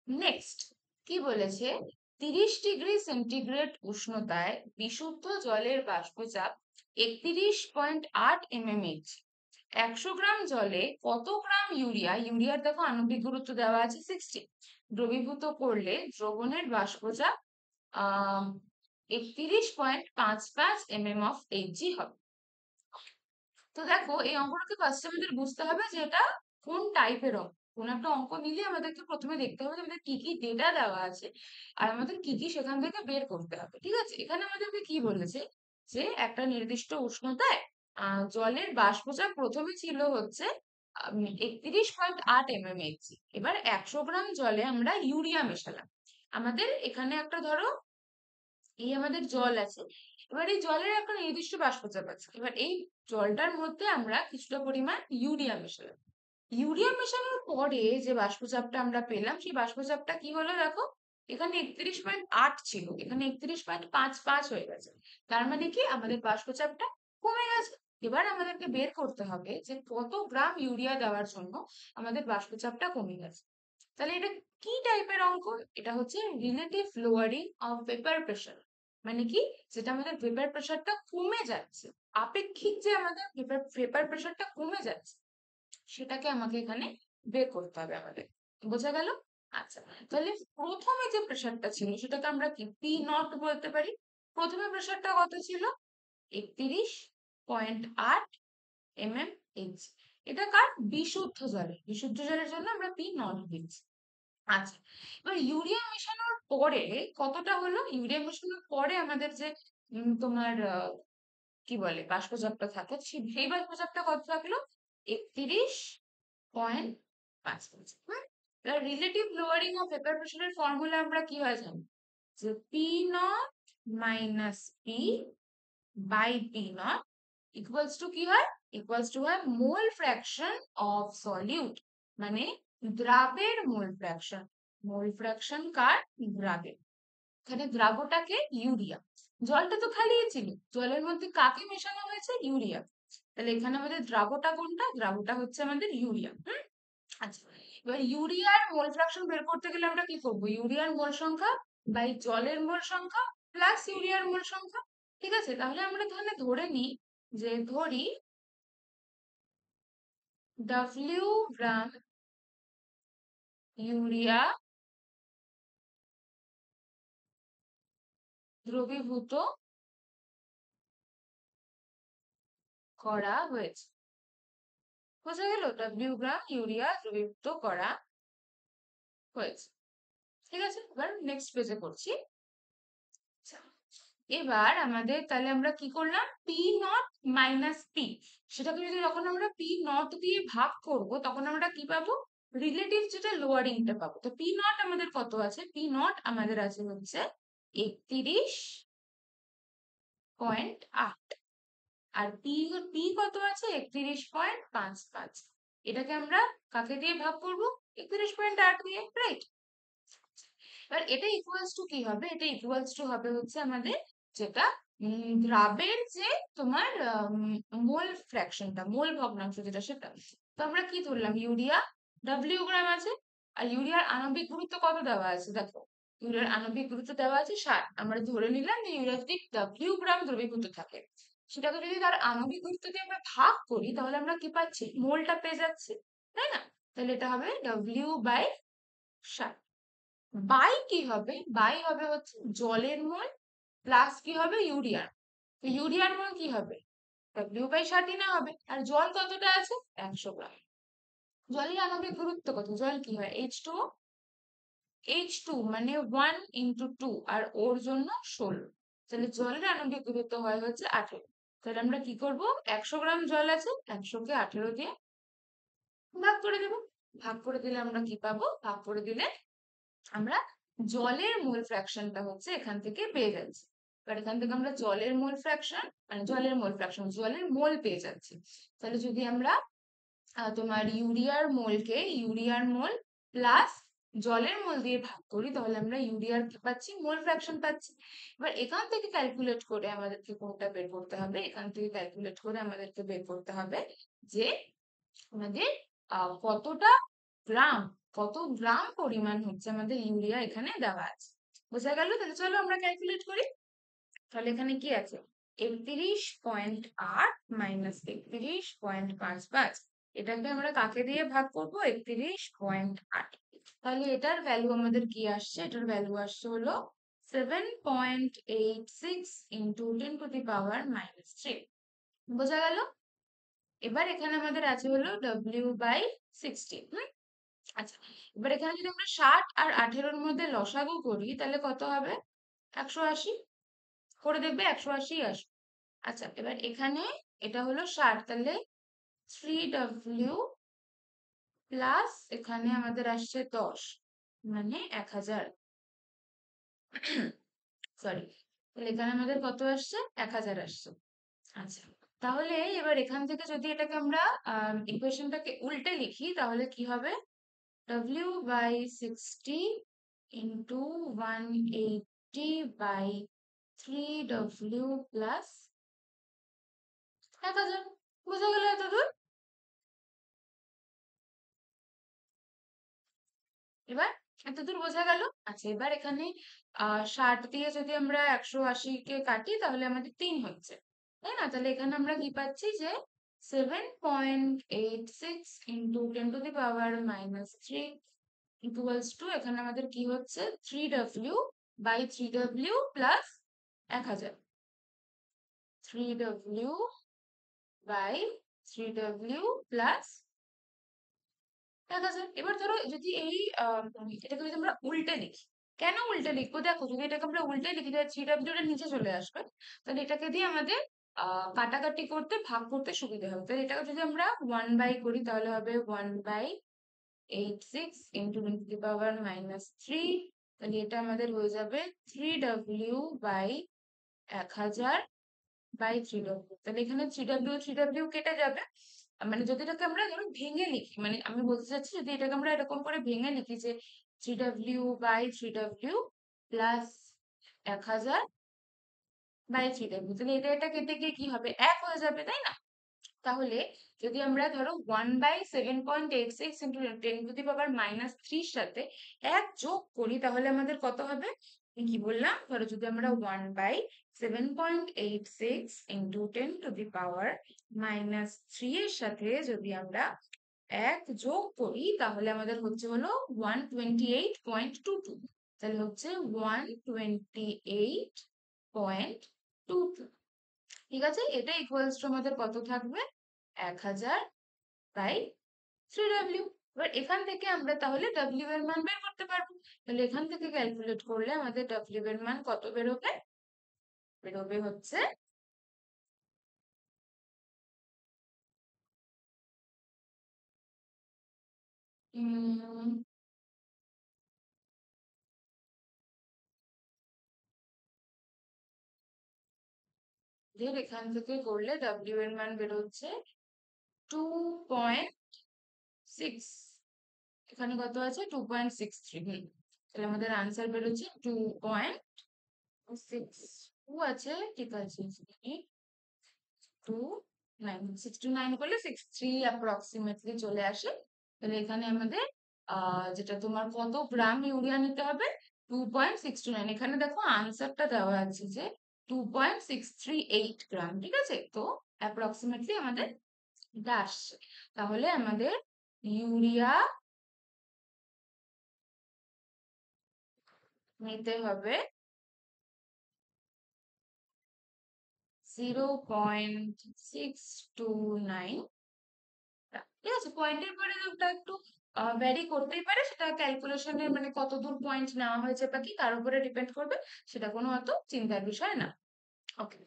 নেক্সট কি বলেছে? 30°C উষ্ণতায় বিশুদ্ধ জলের বাষ্পচাপ 31.8 mm। 100 গ্রাম জলে কত গ্রাম ইউরিয়া, ইউরিয়ার দেখো আণবিক গুরুত্ব দেওয়া আছে 60, দ্রবীভূত করলে দ্রবণের বাষ্পচাপ 31.55 অফ Hg হবে। তো দেখো এই অঙ্কটাকে ফার্স্টে আমাদের বুঝতে হবে যে এটা কোন টাইপের অঙ্ক। কোন একটা অঙ্ক নিলে আমাদেরকে প্রথমে দেখতে হবে যে আমাদের কি কি ডেটা দেওয়া আছে আর আমাদের কি কি সেখান থেকে বের করতে হবে। ঠিক আছে? এখানে আমাদেরকে কি বলেছে যে একটা নির্দিষ্ট উষ্ণতায় জলের বাষ্পচাপ প্রথমে ছিল হচ্ছে 31.8 mmHg। এবার 100 গ্রাম জলে আমরা ইউরিয়া মেশালাম। আমাদের এখানে একটা ধরো এই আমাদের জল আছে। এবার এই জলের একটা নির্দিষ্ট বাষ্পচাপ আছে। এবার এই জলটার মধ্যে আমরা কিছুটা পরিমাণ ইউরিয়া মেশালাম। ইউরিয়া মেশানোর পরে যে বাষ্পচাপটা আমরা পেলাম সেই বাষ্পচাপটা কি হলো দেখো, এখানে 31.8 ছিল, এখানে 31.55 হয়ে গেছে। তার মানে কি আমাদের বাষ্পচাপটা কমে গেছে। এবার আমাদেরকে বের করতে হবে যে কত গ্রাম ইউরিয়া দেওয়ার জন্য আমাদের বাষ্পচাপটা কমে গেছে। তাহলে এটা কি টাইপের অঙ্ক? এটা হচ্ছে relative lowering of vapour pressure. মানে কি? যেটা আমাদের ভেপার প্রেশারটা কমে যাচ্ছে, আপেক্ষিক যে আমাদের ভেপার প্রেশারটা কমে যাচ্ছে, সেটাকে আমাকে এখানে বের করতে হবে আমাদের। বোঝা গেল? আচ্ছা, তাহলে প্রথমে যে প্রেশারটা ছিল সেটাকে আমরা কি পি নট বলতে পারি। প্রথমে প্রেশারটা কত ছিল? 31.8 mmHg। এটা কার? বিশুদ্ধ জলে। বিশুদ্ধ জলের জন্য আমরা পি নট দিচ্ছি। আচ্ছা, এবার ইউরিয়া মেশানোর পরে কতটা হলো? ইউরিয়া মেশানোর পরে আমাদের যে তোমার কি বলে বাষ্পচাপটা থাকে, সেই বাষ্পচাপটা কত থাকলো? 31.5। এবার রিলেটিভ লোয়ারিং অফ ভেপার প্রেশারের ফর্মুলা আমরা কি হয় জানি? যে P naught minus P by P naught equals to কি হয়? ইকুয়ালস টু হয় মোল ফ্র্যাকশন অফ সলিউট। মানে দ্রাবের মোল ফ্র্যাকশন। মোল ফ্র্যাকশন কার? দ্রাবের। এখানে দ্রাবটাকে ইউরিয়া। জলটা তো খালিই ছিল, জলের মধ্যে কাকে মেশানো হয়েছে? ইউরিয়া। তাহলে এখানে আমাদের দ্রাবটা কোনটা? দ্রাবটা হচ্ছে আমাদের ইউরিয়া। আচ্ছা, এবার ইউরিয়ার মোল ফ্র্যাকশন বের করতে গেলে আমরা কি করবো? ইউরিয়ার মোল সংখ্যা বাই জলের মোল সংখ্যা প্লাস ইউরিয়ার মোল সংখ্যা। ঠিক আছে? তাহলে আমরা এখানে ধরে নিই যে ধরি W গ্রাম ইউরিয়া দ্রবীভূত করা হয়েছে। বোঝা গেল? W গ্রাম ইউরিয়া দ্রবীভূত করা হয়েছে। ঠিক আছে? এবার নেক্সট পেজে করছি। আচ্ছা, এবার আমাদের তাহলে আমরা কি করলাম? পি নট মাইনাস পি, সেটাকে যদি যখন আমরা পি নট দিয়ে ভাগ করব তখন আমরা কি পাবো? রিলেটিভ যেটা লোয়ারিংটা পাবো। তো পি নট আমাদের কত আছে? পি নট আমাদের আছে হচ্ছে 31.8। আর পি পি কত আছে? 31.55। এটাকে আমরা কাকে দিয়ে ভাগ করবো? 31.8 দিয়ে, রাইট? এবার এটা ইকুয়ালস টু কি হবে? এটা ইকুয়ালস টু হবে হচ্ছে আমাদের যেটা দ্রাবের যে তোমার মোল ফ্র্যাকশনটা, মোল ভগ্নাংশ যেটা, সেটা। তো আমরা কি ধরলাম? ইউরিয়া W গ্রাম আছে। আর ইউরিয়ার আণবিক গুরুত্ব কত দেওয়া আছে দেখো? ইউরিয়ার আণবিক গুরুত্ব দেওয়া আছে 60। আমরা ধরে নিলাম যে ইউরিয়া যদি W গ্রাম দ্রবীভূত থাকে, সেটাকে যদি তার আণবিক গুরুত্ব দিয়ে আমরা ভাগ করি তাহলে আমরা কি পাচ্ছি? মোলটা পেয়ে যাচ্ছি, তাই না? তাহলে এটা হবে W/60। বাই কি হবে? বাই হবে হচ্ছে জলের মোল প্লাস কি হবে? ইউরিয়ার। তো ইউরিয়ার মোল কি হবে? W/60 না হবে। আর জল কতটা আছে? 100 গ্রাম। জলের আণবিক গুরুত্ব কত? জল কি হয়? H2 মানে 1 × 2 আর ওর জন্য 16। তাহলে জলের আণবিক গুরুত্ব হয় হচ্ছে 18। তাহলে আমরা কি করব? 100 গ্রাম জল আছে, 100 কে 18 দিয়ে ভাগ করে দেব। ভাগ করে দিলে আমরা কি পাবো? ভাগ করে দিলে আমরা জলের মোল ফ্র্যাকশনটা হচ্ছে এখান থেকে পেয়ে যাচ্ছি। এবার এখান থেকে আমরা জলের মোল ফ্র্যাকশন মানে জলের মোল পেয়ে যাচ্ছি। তাহলে যদি আমরা তোমার ইউরিয়ার মোল প্লাস জলের মোল দিয়ে ভাগ করি, তাহলে আমরা ইউরিয়ার কি পাচ্ছি? মোল ফ্র্যাকশন পাচ্ছি। এবার এখান থেকে ক্যালকুলেট করে আমাদেরকে কোনটা বের করতে হবে? এখান থেকে ক্যালকুলেট করে আমাদেরকে বের করতে হবে যে আমাদের কতটা গ্রাম কত গ্রাম পরিমাণ হচ্ছে আমাদের ইউরিয়া এখানে দেওয়া আছে। বোঝা গেল? তাহলে চলো আমরা ক্যালকুলেট করি। তাহলে এখানে কি আছে? 31.8 মাইনাস 31.55। এটাকে আমরা কাকে দিয়ে ভাগ করব? 31.8। তাহলে এটার ভ্যালু আমাদের কি আসছে? এটার ভ্যালু আসছে হলো 7.86 ইন্টু 10⁻³ বোঝা গেল? এবার এখানে আমাদের আছে হলো W/60। আচ্ছা, এবার এখানে যদি আমরা 60 আর 18-র মধ্যে লসাগু করি তাহলে কত হবে? 180। করে দেখবে 180 আসবে। আচ্ছা, এবার এখানে এটা হলো 60, তাহলে 3W প্লাস এখানে আমাদের আসছে 10 মানে 1000। সরি, তাহলে এখানে আমাদের কত আসছে? 1000 আসছে। আচ্ছা, তাহলে এবার এখান থেকে যদি এটাকে আমরা ইকুয়েশনটাকে উল্টে লিখি তাহলে কি হবে? W/60 into 180/3W plus 1000। বোঝা গেল এতদূর? এবার এতদূর বোঝা গেল? আচ্ছা, এবার এখানে 60 দিয়ে যদি আমরা 180-কে কাটি তাহলে আমাদের 3 হচ্ছে, তাই না? তাহলে এখানে আমরা কি পাচ্ছি যে 7.86 ইন্টু 10⁻³ ইকুয়ালস টু, এখানে আমাদের কি হচ্ছে? 3W/3W plus 1000। 3W/3W plus 1000। এবার ধরো যদি এটাকে যদি আমরা উল্টে লিখি, কেন উল্টে লিখবো? দেখো, যদি এটাকে আমরা উল্টে লিখি তাহলে 3W টা নিচে চলে আসবে। তাহলে এটাকে দিয়ে আমাদের কাটাকাটি করতে, ভাগ করতে সুবিধা হবে। তাহলে এটাকে যদি আমরা 1/, করি তাহলে হবে 1/86 ইন্টু 10⁻³ তাহলে এটা আমাদের হয়ে যাবে 3W/1000/3W। তাহলে এখানে 3W কেটে যাবে। মানে যদি এটাকে আমরা ধরো ভেঙে লিখি, মানে আমি বলতে চাচ্ছি যদি এটাকে আমরা এরকম করে ভেঙে লিখি যে 3W/3W প্লাস 1000/3W, তাহলে এটা কেটে গিয়ে কি হবে? 1 হয়ে যাবে, তাই না? তাহলে যদি আমরা ধরো 1/7.86 ইন্টু 10⁻³ সাথে 1 যোগ করি তাহলে আমাদের কত হবে? আমি কি বললাম? ধরো যদি আমরা 1/7.86 ইন্টু 10⁻³ এর সাথে যদি আমরা 1 যোগ করি তাহলে আমাদের হচ্ছে হলো 128.22। তাহলে হচ্ছে 128.22। ঠিক আছে, এটা ইকুয়ালস টু আমাদের কত থাকবে? 1000/3W। এবার এখান থেকে আমরা তাহলে W এর মান বের করতে পারবো। তাহলে এখান থেকে ক্যালকুলেট করলে আমাদের W এর মান কত বেরোবে? বেরোবে হচ্ছে 2.6। এখানে কত আছে? 2.63। তাহলে আমাদের আনসার বেরোচ্ছে 2.62 আছে। ঠিক আছে, 69 করলে 63 অ্যাপ্রক্সিমেটলি চলে আসে। তাহলে এখানে আমাদের যেটা তোমার কত গ্রাম ইউরিয়া নিতে হবে? 2.629। এখানে দেখো আনসারটা দেওয়া আছে যে 2.638 গ্রাম। ঠিক আছে, তো অ্যাপ্রক্সিমেটলি আমাদের এটা আসছে। তাহলে আমাদের ইউরিয়া নিতে হবে 0.629 ঠিক আছে, পয়েন্টের পরে ওটা একটু ভ্যারি করতেই পারে, সেটা ক্যালকুলেশনের মানে কত দূর পয়েন্ট নেওয়া হয়েছে বা কি তার উপরে ডিপেন্ড করবে, সেটা কোনো অত চিন্তার বিষয় না। ওকে,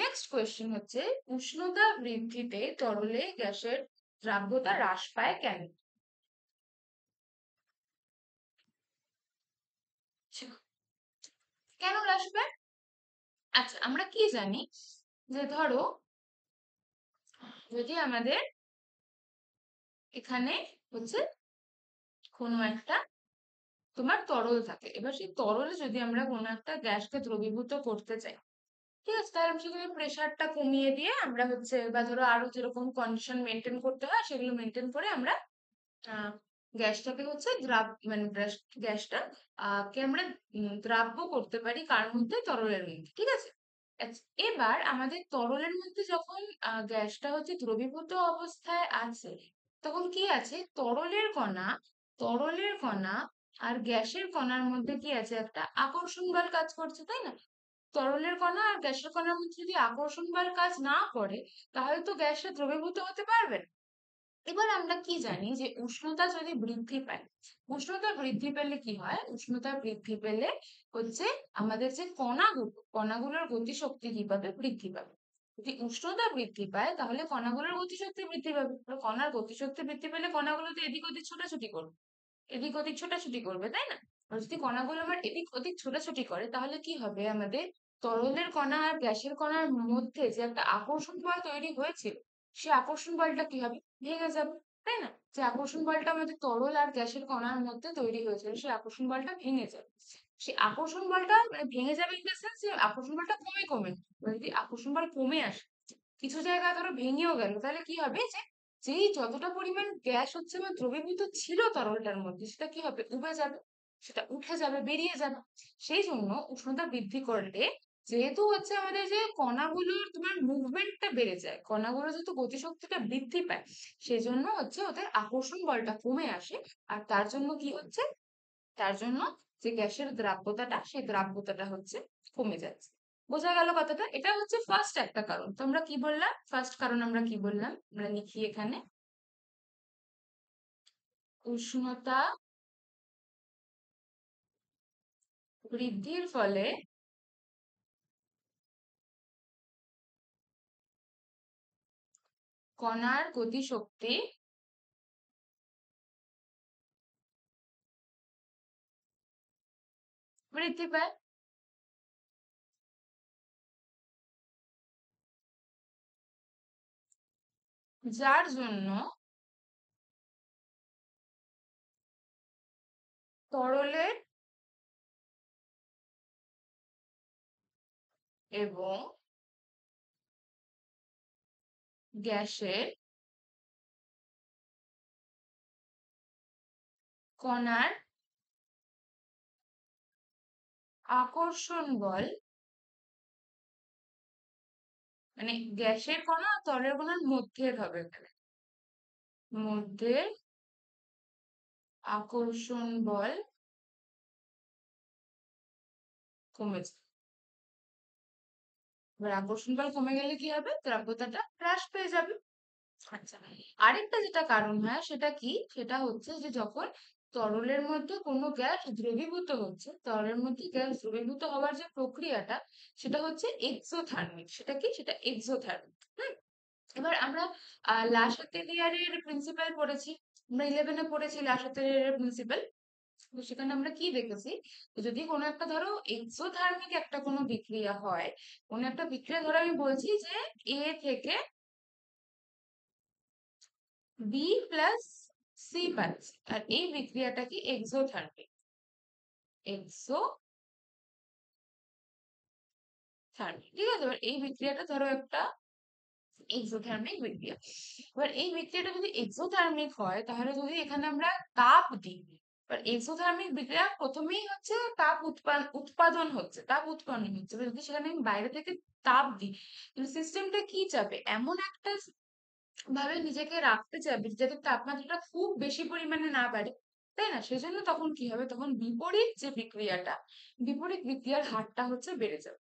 নেক্সট কোয়েশ্চেন হচ্ছে উষ্ণতা বৃদ্ধিতে তরলে গ্যাসের দ্রাব্যতা হ্রাস পায় কেন? কেন হ্রাস পায়? আচ্ছা, আমরা কি জানি যে ধরো যদি আমাদের এখানে হচ্ছে কোনো একটা তোমার তরল থাকে, এবার সেই তরলে যদি আমরা কোনো একটা গ্যাসকে দ্রবীভূত করতে চাই, ঠিক আছে, তাহলে আমরা সেখানে প্রেসারটা কমিয়ে দিয়ে আমরা হচ্ছে বা ধরো আরো যেরকম কন্ডিশন মেনটেন করতে হয় সেগুলো মেনটেন করে আমরা আহ গ্যাসটাকে হচ্ছে মানে গ্যাসটা কে আমরা দ্রাব্য করতে পারি কার মধ্যে, তরলের মধ্যে, ঠিক আছে। আচ্ছা, এবার আমাদের তরলের মধ্যে যখন গ্যাসটা হচ্ছে দ্রবীভূত অবস্থায় আছে, তখন কি আছে, তরলের কণা আর গ্যাসের কণার মধ্যে কি আছে, একটা আকর্ষণ বল কাজ করছে, তাই না? তরলের কণা আর গ্যাসের কণার মধ্যে যদি আকর্ষণ বল কাজ না করে, তাহলে তো গ্যাসটা দ্রবীভূত হতে পারবে না। এবার আমরা কি জানি যে উষ্ণতা যদি বৃদ্ধি পায়, উষ্ণতা বৃদ্ধি পেলে কি হয়, উষ্ণতা বৃদ্ধি পেলে হচ্ছে আমাদের যে কণাগুলোর গতিশক্তি কি পাবে, বৃদ্ধি পাবে। যদি উষ্ণতা বৃদ্ধি পায় তাহলে কণাগুলোর গতিশক্তি বৃদ্ধি পাবে, কণার গতিশক্তি বৃদ্ধি পেলে কণাগুলো তো এদিক ওদিক ছোটাছুটি করবে, এদিক ওদিক ছোটাছুটি করবে, তাই না? আর যদি কণাগুলো আমার এদিক ওদিক ছোটাছুটি করে তাহলে কি হবে, আমাদের তরলের কণা আর গ্যাসের কণার মধ্যে যে একটা আকর্ষণ বল তৈরি হয়েছিল, সে আকর্ষণ বলটা কি হবে, ভেঙে যাবে, তাই না? যে আকর্ষণ বলটা আমাদের তরল আর গ্যাসের কণার মধ্যে তৈরি হয়েছিল, সেই আকর্ষণ বলটা ভেঙে যাবে। সেই আকর্ষণ বলটা মানে ভেঙে যাবে ইন দ্য সেন্স যে আকর্ষণ বলটা কমে কমে, যদি আকর্ষণ বল কমে আসে, কিছু জায়গায় ধরো ভেঙেও গেল, তাহলে কি হবে যে যেই যতটা পরিমাণ গ্যাস হচ্ছে বা দ্রবীভূত ছিল তরলটার মধ্যে, সেটা কি হবে, উবে যাবে, সেটা উঠে যাবে, বেরিয়ে যাবে। সেই জন্য উষ্ণতা বৃদ্ধি করলে যেহেতু হচ্ছে আমাদের যে কণাগুলোর তোমার মুভমেন্টটা বেড়ে যায়, কণাগুলো যেহেতু গতিশক্তিটা বৃদ্ধি পায়, সেই জন্য হচ্ছে ওদের আকর্ষণ বলটা কমে আসে। আর তার জন্য কি হচ্ছে, তার জন্য যে গ্যাসের দ্রাব্যতাটা, সেই দ্রাব্যতাটা হচ্ছে কমে যাচ্ছে। বোঝা গেল কথাটা? এটা হচ্ছে ফার্স্ট একটা কারণ। তো আমরা কি বললাম, ফার্স্ট কারণ আমরা কি বললাম, আমরা লিখি এখানে, উষ্ণতা বৃদ্ধির ফলে কণার গতিশক্তি বৃদ্ধি পায়। যার জন্য তরলের এবং গ্যাসের কণার আকর্ষণ বল, মানে গ্যাসের কণা আর তরলের কণার মধ্যের হবে এখানে, মধ্যে আকর্ষণ বল কমেছে। এবার আকর্ষণ বল কমে গেলে কি হবে, দ্রাব্যতাটা হ্রাস পেয়ে যাবে। আচ্ছা, আরেকটা যেটা কারণ হয় সেটা কি, সেটা হচ্ছে যে যখন তরলের মধ্যে কোনো গ্যাস দ্রবীভূত হচ্ছে, তরলের মধ্যে গ্যাস দ্রবীভূত হওয়ার যে প্রক্রিয়াটা, সেটা হচ্ছে এক্সোথার্মিক। সেটা কি, সেটা এক্সোথার্মিক। হুম, এবার আমরা লাসাতেলিয়ারের প্রিন্সিপাল পড়েছি, আমরা 11-এ পড়েছি লাসাতেলিয়ারের প্রিন্সিপাল। তো সেখানে আমরা কি দেখেছি, যদি কোনো একটা ধরো এক্সোথার্মিক একটা কোনো বিক্রিয়া হয়, কোনো একটা বিক্রিয়া ধরো আমি বলছি যে এ থেকে বি প্লাস সি পাচ্ছি, আর এই বিক্রিয়াটা কি এক্সোথার্মিক, এক্সোথার্মিক, ঠিক আছে। এবার এই বিক্রিয়াটা ধরো একটা এক্সোথার্মিক বিক্রিয়া। এবার এই বিক্রিয়াটা যদি এক্সোথার্মিক হয়, তাহলে যদি এখানে আমরা তাপ দিই, এবার এক্সোথার্মিক বিক্রিয়া প্রথমেই হচ্ছে তাপ উৎপাদন হচ্ছে, তাপ উৎপন্ন হচ্ছে। এবার যদি সেখানে আমি বাইরে থেকে তাপ দিই, তাহলে সিস্টেমটা কি চাবে, এমন একটা ভাবে নিজেকে রাখতে চাবে যাতে তাপমাত্রাটা খুব বেশি পরিমাণে না বাড়ে, তাই না? সেজন্য তখন কি হবে, তখন বিপরীত যে বিক্রিয়াটা, বিপরীত বিক্রিয়ার হারটা হচ্ছে বেড়ে যাবে।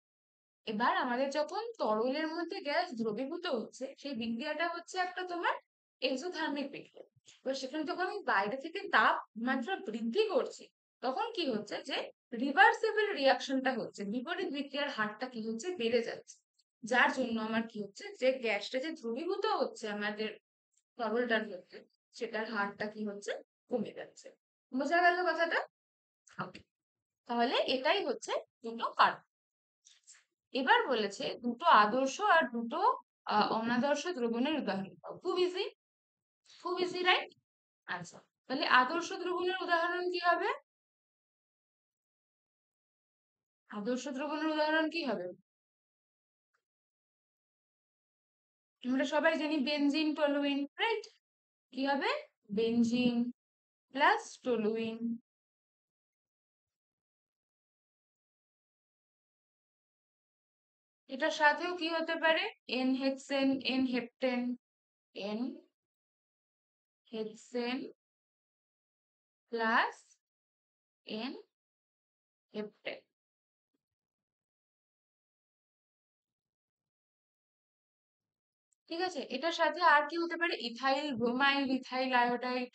এবার আমাদের যখন তরলের মধ্যে গ্যাস দ্রবীভূত হচ্ছে, সেই বিক্রিয়াটা হচ্ছে একটা তোমার এক্সোথার্মিক বিক্রিয়া। এবার সেখানে যখন আমি বাইরে থেকে তাপমাত্রা বৃদ্ধি করছি, তখন কি হচ্ছে যে রিভার্সিবল রিয়াকশনটা হচ্ছে, বিপরীত বিক্রিয়ার হারটা কি হচ্ছে, বেড়ে যাচ্ছে। যার জন্য আমার কি হচ্ছে, যে গ্যাসটা যে দ্রবীভূত হচ্ছে আমাদের তরলটার মধ্যে, সেটার হারটা কি হচ্ছে, কমে যাচ্ছে। বোঝা গেল কথাটা? ওকে, তাহলে এটাই হচ্ছে দুটো কারণ। এবার বলেছে দুটো আদর্শ আর দুটো অনাদর্শ দ্রবণের উদাহরণ দাও। খুব ইজি, খুব ইজি, রাইট? আচ্ছা, তাহলে আদর্শ দ্রবণের উদাহরণ কি হবে? আদর্শ দ্রবণের উদাহরণ কি হবে? আমরা সবাই জানি বেনজিন টলুইন, রাইট? কি হবে? Benzene plus toluene. এটার সাথেও কি হতে পারে? N hexane, N heptane, N hexane plus N heptane. ঠিক আছে, এটার সাথে আর কি হতে পারে? Ethyl bromide, ethyl iodide.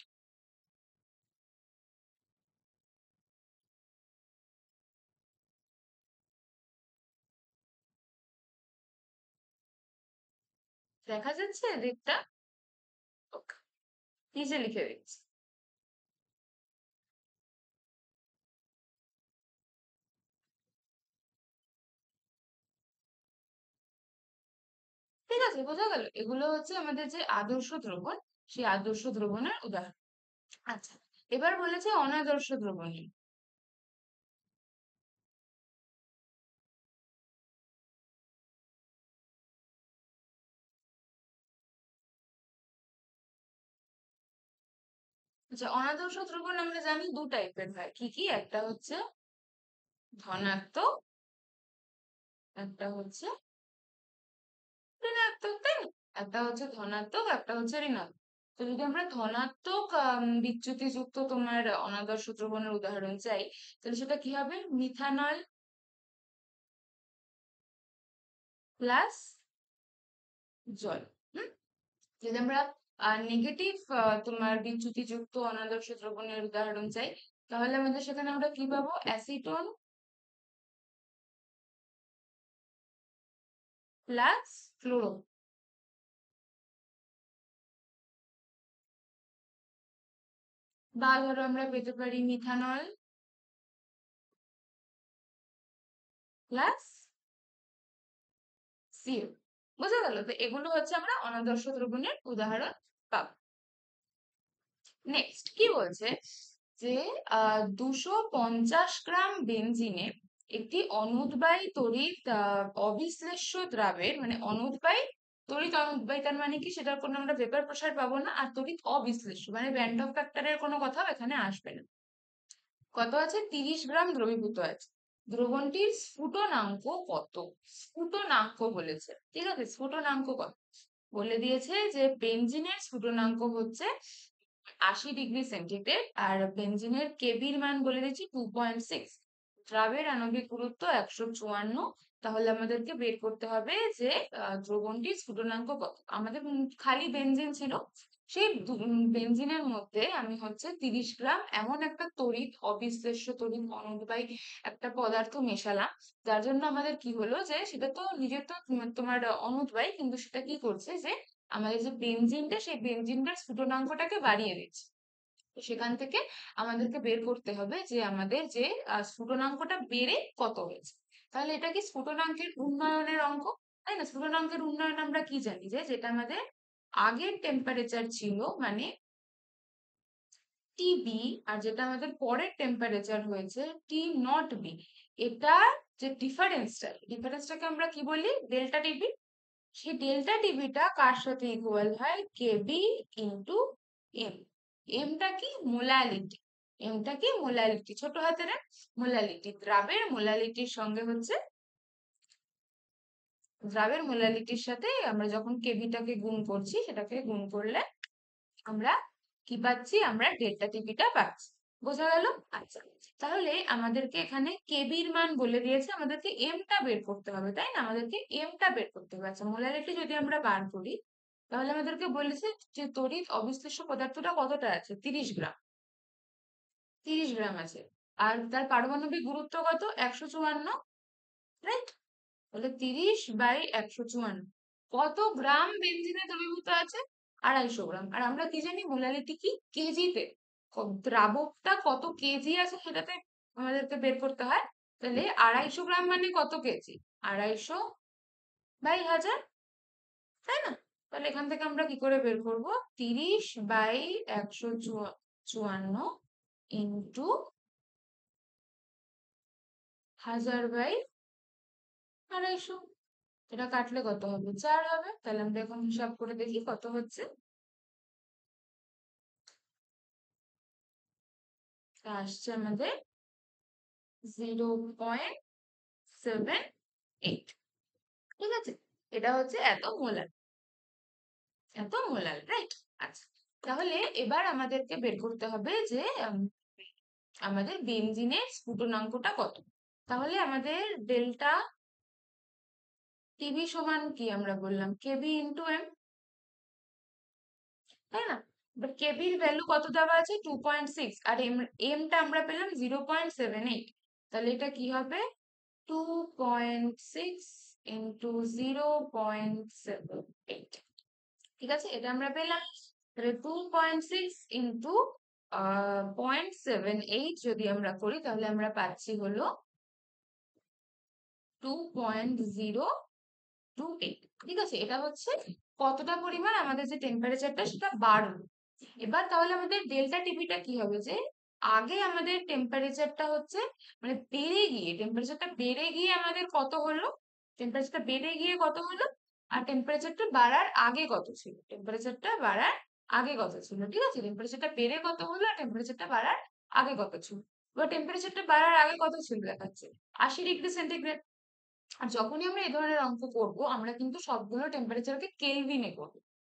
দেখা যাচ্ছে দিকটা? ওকে, নিচে লিখে দিচ্ছি। ঠিক আছে, বোঝা গেল? এগুলো হচ্ছে আমাদের যে আদর্শ দ্রবণ, সেই আদর্শ দ্রবণের উদাহরণ। আচ্ছা, এবার বলেছে অনাদর্শ দ্রবণ নিয়ে। আচ্ছা, অনাদর্শ দ্রবণ আমরা জানি দু টাইপের হয়। কি কি? একটা হচ্ছে ধনাত্মক, একটা হচ্ছে ঋণাত্মক, তাই না? একটা হচ্ছে ধনাত্মক, একটা হচ্ছে ঋণাত্মক। তো যদি আমরা ধনাত্মক বিচ্যুতিযুক্ত তোমার অনাদর্শ দ্রবণের উদাহরণ চাই, তাহলে সেটা কি হবে? মিথানল প্লাস জল। হুম, যদি আমরা নেগেটিভ তোমার বিচ্যুতিযুক্ত অনাদর্শ দ্রবণের উদাহরণ চাই, তাহলে আমাদের সেখানে আমরা কি পাবো? Acetone plus fluoro. বা ধরো আমরা পেতে পারি মিথানল প্লাস সিও। বোঝা গেল? তো এগুলো হচ্ছে আমরা অনাদর্শ দ্রবণের উদাহরণ পাবো। নেক্সট কি বলছে, যে 250 গ্রাম বেনজিনে একটি অনুদ্বায়ী তড়িৎ অবিশ্লেষ্য দ্রাবের, মানে অনুদ্বায়ী তড়িৎ অনুদ্বায়ী তার মানে কি, সেটার কোনো আমরা ভেপার প্রসার পাবো না। আর তড়িৎ অবিশ্লেষ্য মানে ব্যান্ড অফ ফ্যাক্টরের কোনো কথাও এখানে আসবে না। কত আছে? 30 গ্রাম দ্রবীভূত আছে। দ্রবণটির স্ফুটনাঙ্ক কত? স্ফুটনাঙ্ক বলেছে, ঠিক আছে? স্ফুটনাঙ্ক কত বলে দিয়েছে, যে বেনজিনের স্ফুটনাঙ্ক হচ্ছে 80 ডিগ্রি সেন্টিগ্রেড, আর বেনজিনের কেবির মান বলে দিচ্ছি 2.6। দ্রাবের আণবিক গুরুত্ব 154। তাহলে আমাদেরকে বের করতে হবে যে দ্রবণটির স্ফুটনাঙ্ক কত। আমাদের খালি বেনজিন ছিল, সেই বেনজিনের মধ্যে আমি হচ্ছে 30 গ্রাম এমন একটা তড়িৎ অবিশ্লেষ্য তড়িৎ অনুদ্বায়ী একটা পদার্থ মেশালাম, যার জন্য আমাদের কি হলো, যে সেটা তো নিজে তো তোমার অনুদ্বায়ী, কিন্তু সেটা কি করছে, যে আমাদের যে বেনজিনটা, সেই বেনজিনটার স্ফুটনাঙ্কটাকে বাড়িয়ে দিচ্ছে। তো সেখান থেকে আমাদেরকে বের করতে হবে যে আমাদের যে স্ফুটনাঙ্কটা বেড়ে কত হয়েছে। তাহলে এটা কি স্ফুটনাঙ্কের উন্নয়নের অঙ্ক, তাই না? স্ফুটনাঙ্কের উন্নয়ন আমরা কি জানি, যে যেটা আমাদের আগের টেম্পারেচার ছিল মানে টিবি, আর যেটা আমাদের পরের টেম্পারেচার হয়েছে টি নট বি, এটা যে ডিফারেন্সটাকে আমরা কি বলি? Delta TB. সেই ডেল্টা টিভিটা কার সাথে ইকুয়াল হয়? কেবি ইন্টু এম। এমটা কি? মোলালিটি। এমটা কি? মোলালিটি, ছোট হাতের মোলালিটি। দ্রাবের মোলালিটির সাথে আমরা যখন কেবিটাকে গুণ করছি, সেটাকে গুণ করলে আমরা কি পাচ্ছি? আমরা ডেল্টা টিভিটা পাচ্ছি। বোঝা গেল? আচ্ছা, তাহলে আমাদেরকে এখানে কেবির মান বলে দিয়েছে, আমাদেরকে এমটা বের করতে হবে, তাই না? আমাদেরকে এমটা বের করতে হবে। আচ্ছা, মোলারিটি যদি আমরা বার করি, তাহলে আমাদেরকে বলেছে যে তড়িৎ অবিশ্লেষ্য পদার্থটা কতটা আছে, 30 গ্রাম। 30 গ্রাম আছে। আর তার পারমাণবিক গুরুত্ব কত, 154, রাইট? তাহলে 30/154 কত গ্রাম বেনজিনে দ্রবীভূত আছে, 250 গ্রাম। আর আমরা কি জানি মোলালিটি কি, কেজিতে। দ্রাবকটা কত কেজি আছে সেটাতে আমাদেরকে বের করতে হয়। তাহলে 250 গ্রাম মানে কত কেজি, 250/1000, তাই না? তাহলে এখান থেকে আমরা কি করে বের করব, 30/154 ইন্টু 1000/250। এটা কাটলে কত হবে, 4 হবে। তাহলে আমরা এখন হিসাব করে দেখি কত হচ্ছে। আসছে আমাদের 0.78। ঠিক আছে, এটা হচ্ছে এত মোলার, রাইট? আচ্ছা, তাহলে এবার আমাদেরকে বের করতে হবে যে আমাদের বেনজিনের স্ফুটনাঙ্কটা কত। তাহলে আমাদের ডেল্টা টিভি সমান কি আমরা বললাম, কেবি ইন্টু এম, তাই না? বাট কেবির ভ্যালু কত দেওয়া আছে, 2.6, আর এমটা আমরা পেলাম 0.78। তাহলে এটা কি হবে, 2.6 ইন্টু 0.78। ঠিক আছে, এটা আমরা পেলাম। তাহলে 2.6 ইন্টু 0.78 যদি আমরা করি তাহলে আমরা পাচ্ছি হলো 2.028। ঠিক আছে, এটা হচ্ছে কতটা পরিমাণ আমাদের যে টেম্পারেচারটা সেটা বাড়লো। এবার তাহলে আমাদের ডেল্টা টিভিটা কি হবে, যে আগে আমাদের টেম্পারেচারটা হচ্ছে মানে টেম্পারেচারটা বেড়ে গিয়ে আমাদের কত হলো, টেম্পারেচারটা বেড়ে গিয়ে কত হলো, আর টেম্পারেচারটা বাড়ার আগে কত ছিল, টেম্পারেচারটা বাড়ার আগে কত ছিল। ঠিক আছে, টেম্পারেচারটা বেড়ে কত হলো আর টেম্পারেচারটা বাড়ার আগে কত ছিল। এবার টেম্পারেচারটা বাড়ার আগে কত ছিল দেখাচ্ছে, 80°C। আর যখনই আমরা এই ধরনের অঙ্ক করব আমরা কিন্তু সবগুলো টেম্পারেচারকে কেলভিনে করব।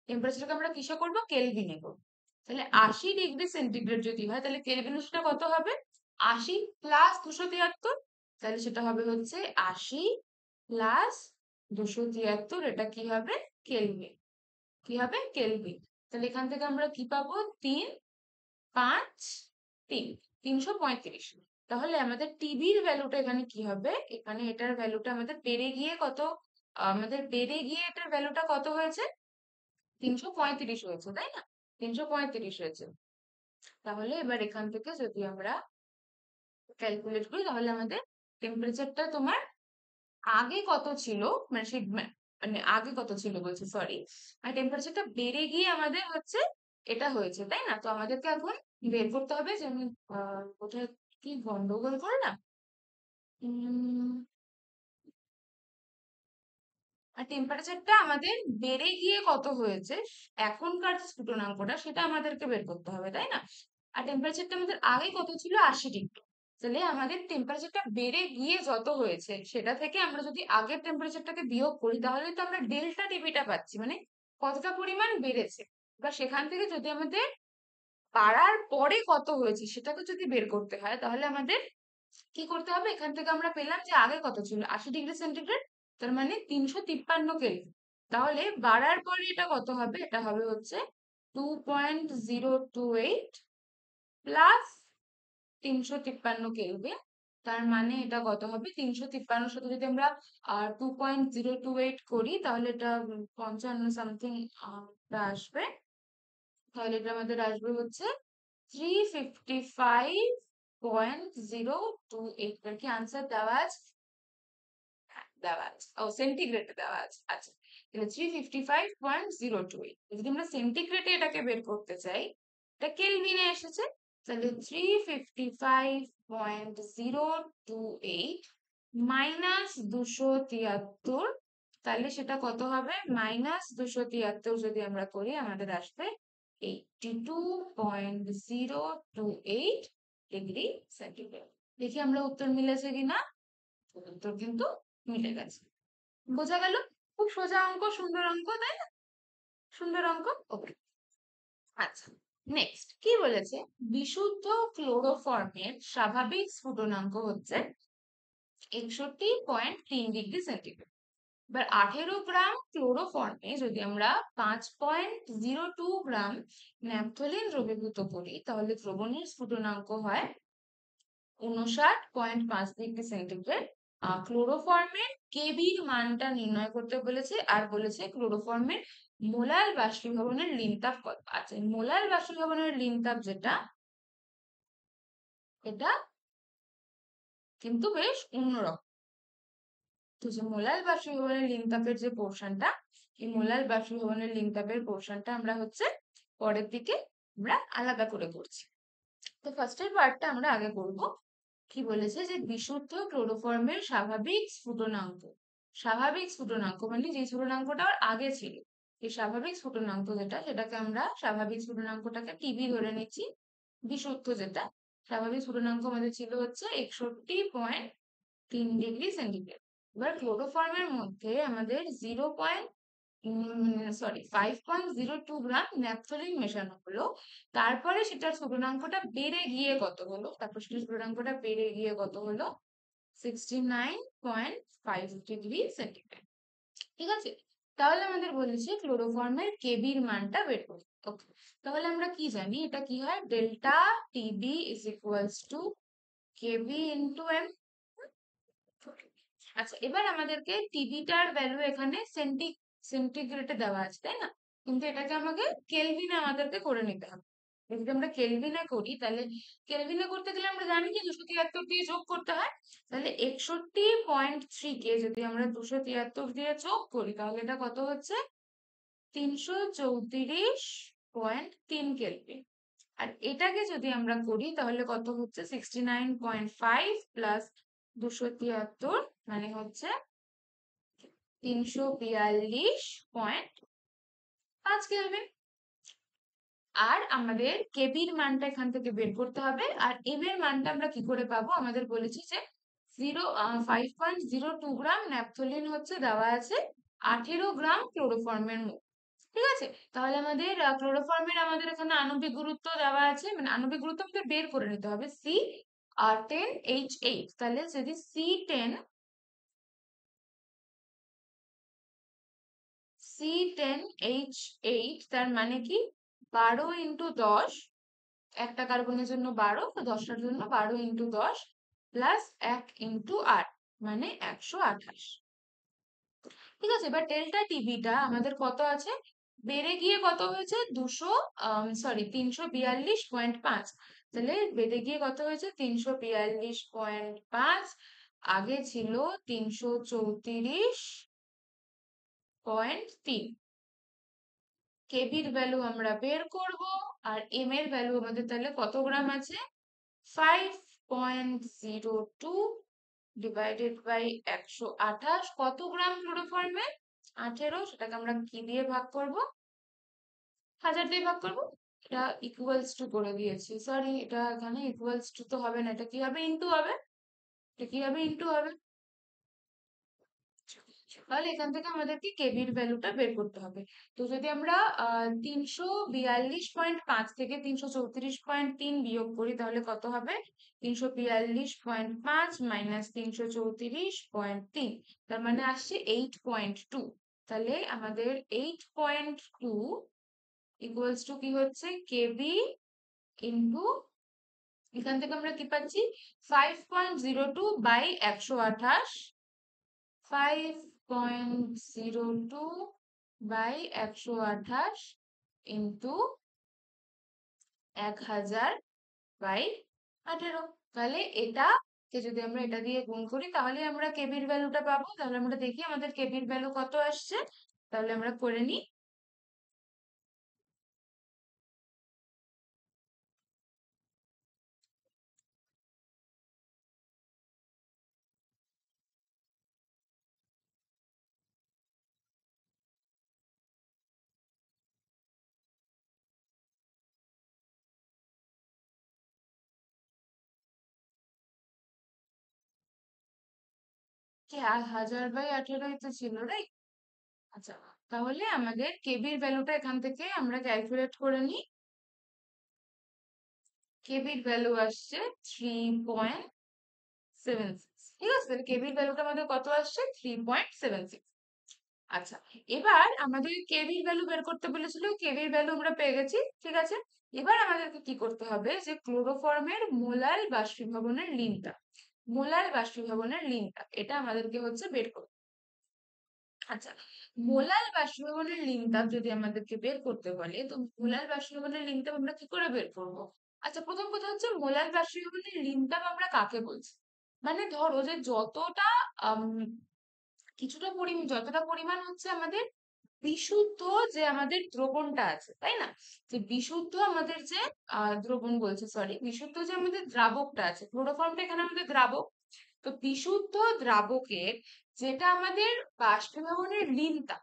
টেম্পারেচারকে আমরা কিসে করব, কেলভিনে করব। তাহলে 80°C যদি হয় তাহলে কেলভিনে সেটা কত হবে, 80 প্লাস 273। তাহলে সেটা হবে হচ্ছে 80 প্লাস 273, এটা কি হবে, কেলভিন। কি হবে, কেলভিন। তাহলে এখান থেকে আমরা কি পাবো, 353, 335। তাহলে আমাদের টিভির ভ্যালুটা এখানে কি হবে, এখানে এটার ভ্যালুটা আমাদের বেড়ে গিয়ে কত, এটার ভ্যালুটা কত হয়েছে, 335 হয়েছে, তাই না? 335 হয়েছে। তাহলে এবার এখান থেকে যদি আমরা ক্যালকুলেট করি তাহলে আমাদের টেম্পারেচারটা তোমার আগে কত ছিল, মানে সেই মানে আগে কত ছিল বলছি, সরি, আর টেম্পারেচারটা বেড়ে গিয়ে আমাদের হচ্ছে এটা হয়েছে, তাই না? তো আমাদেরকে এখন বের করতে হবে যে আমি কোথায় কি গন্ডগোল করলাম। উম আর টেম্পারেচারটা আমাদের বেড়ে গিয়ে কত হয়েছে, এখনকার যে স্ফুটনাঙ্কটা সেটা আমাদেরকে বের করতে হবে, তাই না? আর টেম্পারেচারটা আমাদের আগে কত ছিল, 80°। তাহলে আমাদের টেম্পারেচারটা বেড়ে গিয়ে যত হয়েছে সেটা থেকে আমরা যদি আগের টেম্পারেচারটাকে বিয়োগ করি তাহলে তো আমরা ডেল্টা টিভিটা পাচ্ছি, মানে কতটা পরিমাণ বেড়েছে। বা সেখান থেকে যদি আমাদের বাড়ার পরে কত হয়েছে সেটাকে যদি বের করতে হয় তাহলে আমাদের কি করতে হবে, এখান থেকে আমরা পেলাম যে আগে কত ছিল, 80°C, তার মানে 353 কেলভিন। তাহলে বাড়ার পরে এটা কত হবে, এটা হবে হচ্ছে 2.028 প্লাস 353 কেলভিন। তার মানে এটা কত হবে, 353 সাথে যদি আমরা 2.028 করি তাহলে এটা 55 সামথিং আসবে। তাহলে এটা আমাদের আসবে হচ্ছে 355.028। এর কি আনসার দেওয়া আছে, দেওয়া আছে, ও সেন্টিগ্রেডে দেওয়া আছে। আচ্ছা, তাহলে 355.028, যদি আমরা সেন্টিগ্রেডে এটাকে বের করতে চাই, এটা কেলভিনে এসেছে। তাহলে 355.028 মাইনাস 273, তাহলে সেটা কত হবে, -273 যদি আমরা করি আমাদের আসবে 82.028 ডিগ্রি সেন্টিগ্রেড। দেখি আমরা উত্তর মিলেছে কিনা। উত্তর কিন্তু মিলে গেছে। বোঝা গেল, খুব সোজা অঙ্ক, সুন্দর অঙ্ক, তাই না? সুন্দর অঙ্ক, ওকে। আচ্ছা, নেক্সট কি বলেছে, বিশুদ্ধ ক্লোরোফর্মের স্বাভাবিক স্ফুটনাঙ্ক হচ্ছে 61.3°C। এবার 18 গ্রাম ক্লোরোফর্মে যদি আমরা 5.02 গ্রাম ন্যাপথলিন দ্রবীভূত করি, তাহলে দ্রবণের স্ফুটনাঙ্ক হয় 59.5 ডিগ্রি সেন্টিগ্রেড। ক্লোরোফর্মের কেবির মানটা নির্ণয় করতে বলেছে, আর বলেছে ক্লোরোফর্মের মোলার বাষ্পীভবনের লিনতাপ কত আছে। মোলার বাষ্পীভবনের লিনতাপ যেটা, এটা কিন্তু বেশ অন্যরকম। তো যে মোলার বাষ্পীভবনের লিনতাপের যে পোর্শনটা, এই মোলার বাষ্পীভবনের লিনতাপের পোর্শনটা আমরা হচ্ছে পরের দিকে আমরা আলাদা করে করছি। তো ফার্স্টের পার্টটা আমরা আগে করব। কি বলেছে যে বিশুদ্ধ ক্লোরোফর্মের স্বাভাবিক স্ফুটনাঙ্ক। স্বাভাবিক স্ফুটনাঙ্ক মানে যে স্ফুটনাঙ্কটা ওর আগে ছিল, এই স্বাভাবিক স্ফুটনাঙ্ক যেটা, সেটাকে আমরা স্বাভাবিক স্ফুটনাঙ্কটাকে টিবি ধরে নিচ্ছি। বিশুদ্ধ যেটা স্বাভাবিক স্ফুটনাঙ্ক আমাদের ছিল হচ্ছে 61.3 ডিগ্রি সেন্টিগ্রেড। এবার ক্লোরোফর্মের মধ্যে আমাদের 5.02 গ্রাম ন্যাপথলিন মেশানো হলো। তারপরে সেটার স্ফুটনাঙ্কটা বেড়ে গিয়ে কত হলো, তারপর সেটার স্ফুটনাঙ্কটা বেড়ে গিয়ে কত হলো, 69.5 ডিগ্রি সেন্টিগ্রেড। ঠিক আছে, তাহলে আমাদের বলেছে ক্লোরোফর্মের কেবির মানটা বের করতে। ওকে, তাহলে আমরা কি জানি, এটা কি হয়, delta TB is equals to KB into M. আচ্ছা, এবার আমাদেরকে টিভিটার ভ্যালু এখানে সেন্টিগ্রেডে দেওয়া আছে, তাই না? কিন্তু এটাকে আমাকে কেলভিনে আমাদেরকে করে নিতে হবে। যদি আমরা কেলভিনে করি, তাহলে কেলভিনে করতে গেলে আমরা জানি যে 273 দিয়ে যোগ করতে হয়। তাহলে 61.3 কে যদি আমরা 273 দিয়ে যোগ করি, তাহলে এটা কত হচ্ছে, 334.3 কেলভিন। আর এটাকে যদি আমরা করি, তাহলে কত হচ্ছে, 69.5 প্লাস 273 মানে হচ্ছে 342.5 কেলভিন। আর আমাদের কেবির মানটা এখান থেকে বের করতে হবে। আর এম এর মানটা আমরা কি করে পাবো, আমাদের বলেছি যে 5.02 গ্রাম ন্যাপথলিন হচ্ছে দেওয়া আছে 18 গ্রাম ক্লোরোফর্মের মধ্যে। ঠিক আছে, তাহলে আমাদের ক্লোরোফর্মের আমাদের এখানে আণবিক গুরুত্ব দেওয়া আছে, মানে আণবিক গুরুত্ব আমাদের বের করে নিতে হবে, C10H8। তাহলে যদি C10H8, তার মানে কি, 12 × 10, একটা কার্বনের জন্য 12, 10টার জন্য 12 × 10 প্লাস 1 × 8 মানে 128। ঠিক আছে, এবার ডেল্টা টিভিটা আমাদের কত আছে, বেড়ে গিয়ে কত হয়েছে, 342.5। তাহলে বেড়ে গিয়ে কত হয়েছে, 342.5। আগে ছিল 334.3। কেবির ভ্যালু আমরা বের করব। আর এম এর ভ্যালু আমাদের তাহলে কত গ্রাম আছে, 5.02 ডিভাইডেড বাই 128। কত গ্রাম ক্লোরোফর্মে, 18, সেটাকে আমরা কি দিয়ে ভাগ করব, 1000 দিয়ে ভাগ করব। এটা ইকুয়ালস টু করে দিয়েছি, সরি, এটা এখানে ইকুয়ালস টু তো হবে না, এটা কি হবে, ইনটু হবে। এটা কি হবে, ইনটু হবে। তাহলে এখান থেকে আমাদেরকে কেবির ভ্যালুটা বের করতে হবে। তো যদি আমরা 342.5 থেকে 334.3 বিয়োগ করি, তাহলে কত হবে, 342.5 মাইনাস 334.3, তার মানে আসছে 8.2। তাহলে আমাদের 8.2 ইকুয়ালস টু কি হচ্ছে, কেবি ইন্টু, এখান থেকে আমরা কি পাচ্ছি, 5.02/128, 5.02/128 ইন্টু 1000/18। তাহলে এটা কে যদি আমরা এটা দিয়ে গুণ করি, তাহলে আমরা কেবির ভ্যালুটা পাবো। তাহলে আমরা দেখি আমাদের কেবির ভ্যালু কত আসছে, তাহলে আমরা করে নিই। কি 1000/18 তো ছিল, রাইট? আচ্ছা, তাহলে আমাদের কেবির ভ্যালুটা এখান থেকে আমরা ক্যালকুলেট করে নিই। কেবির ভ্যালু আসছে 3.76। ঠিক আছে, তাহলে কেবির ভ্যালুটা আমাদের কত আসছে, 3.76। আচ্ছা, এবার আমাদের কেভির ভ্যালু বের করতে বলেছিল, কেভির ভ্যালু আমরা পেয়ে গেছি, ঠিক আছে। এবার আমাদেরকে কি করতে হবে, যে ক্লোরোফর্মের মোলাল বাষ্পীভবনের লিনটা, মোলাল বাষ্পীভবনের লিনটা এটা আমাদেরকে হচ্ছে বের করতে। আচ্ছা, মোলাল বাষ্পীভবনের লিনতাপ যদি আমাদেরকে বের করতে বলে, তো মোলাল বাষ্পীভবনের লিনতাপ আমরা কি করে বের করব? আচ্ছা, প্রথম কথা হচ্ছে মোলাল বাষ্পীভবনের লিনতাপ আমরা কাকে বলছি? মানে ধরো যে যতটা আম, কিছুটা পরিমাণ, যতটা পরিমাণ হচ্ছে আমাদের বিশুদ্ধ যে আমাদের দ্রবণটা আছে, তাই না? যে বিশুদ্ধ আমাদের যে দ্রবণ বলছে, সরি, বিশুদ্ধ যে আমাদের দ্রাবকটা আছে, ক্লোরোফর্মটা এখানে আমাদের দ্রাবক। তো বিশুদ্ধ দ্রাবকের যেটা আমাদের বাষ্পীভবনের লিন তাপ,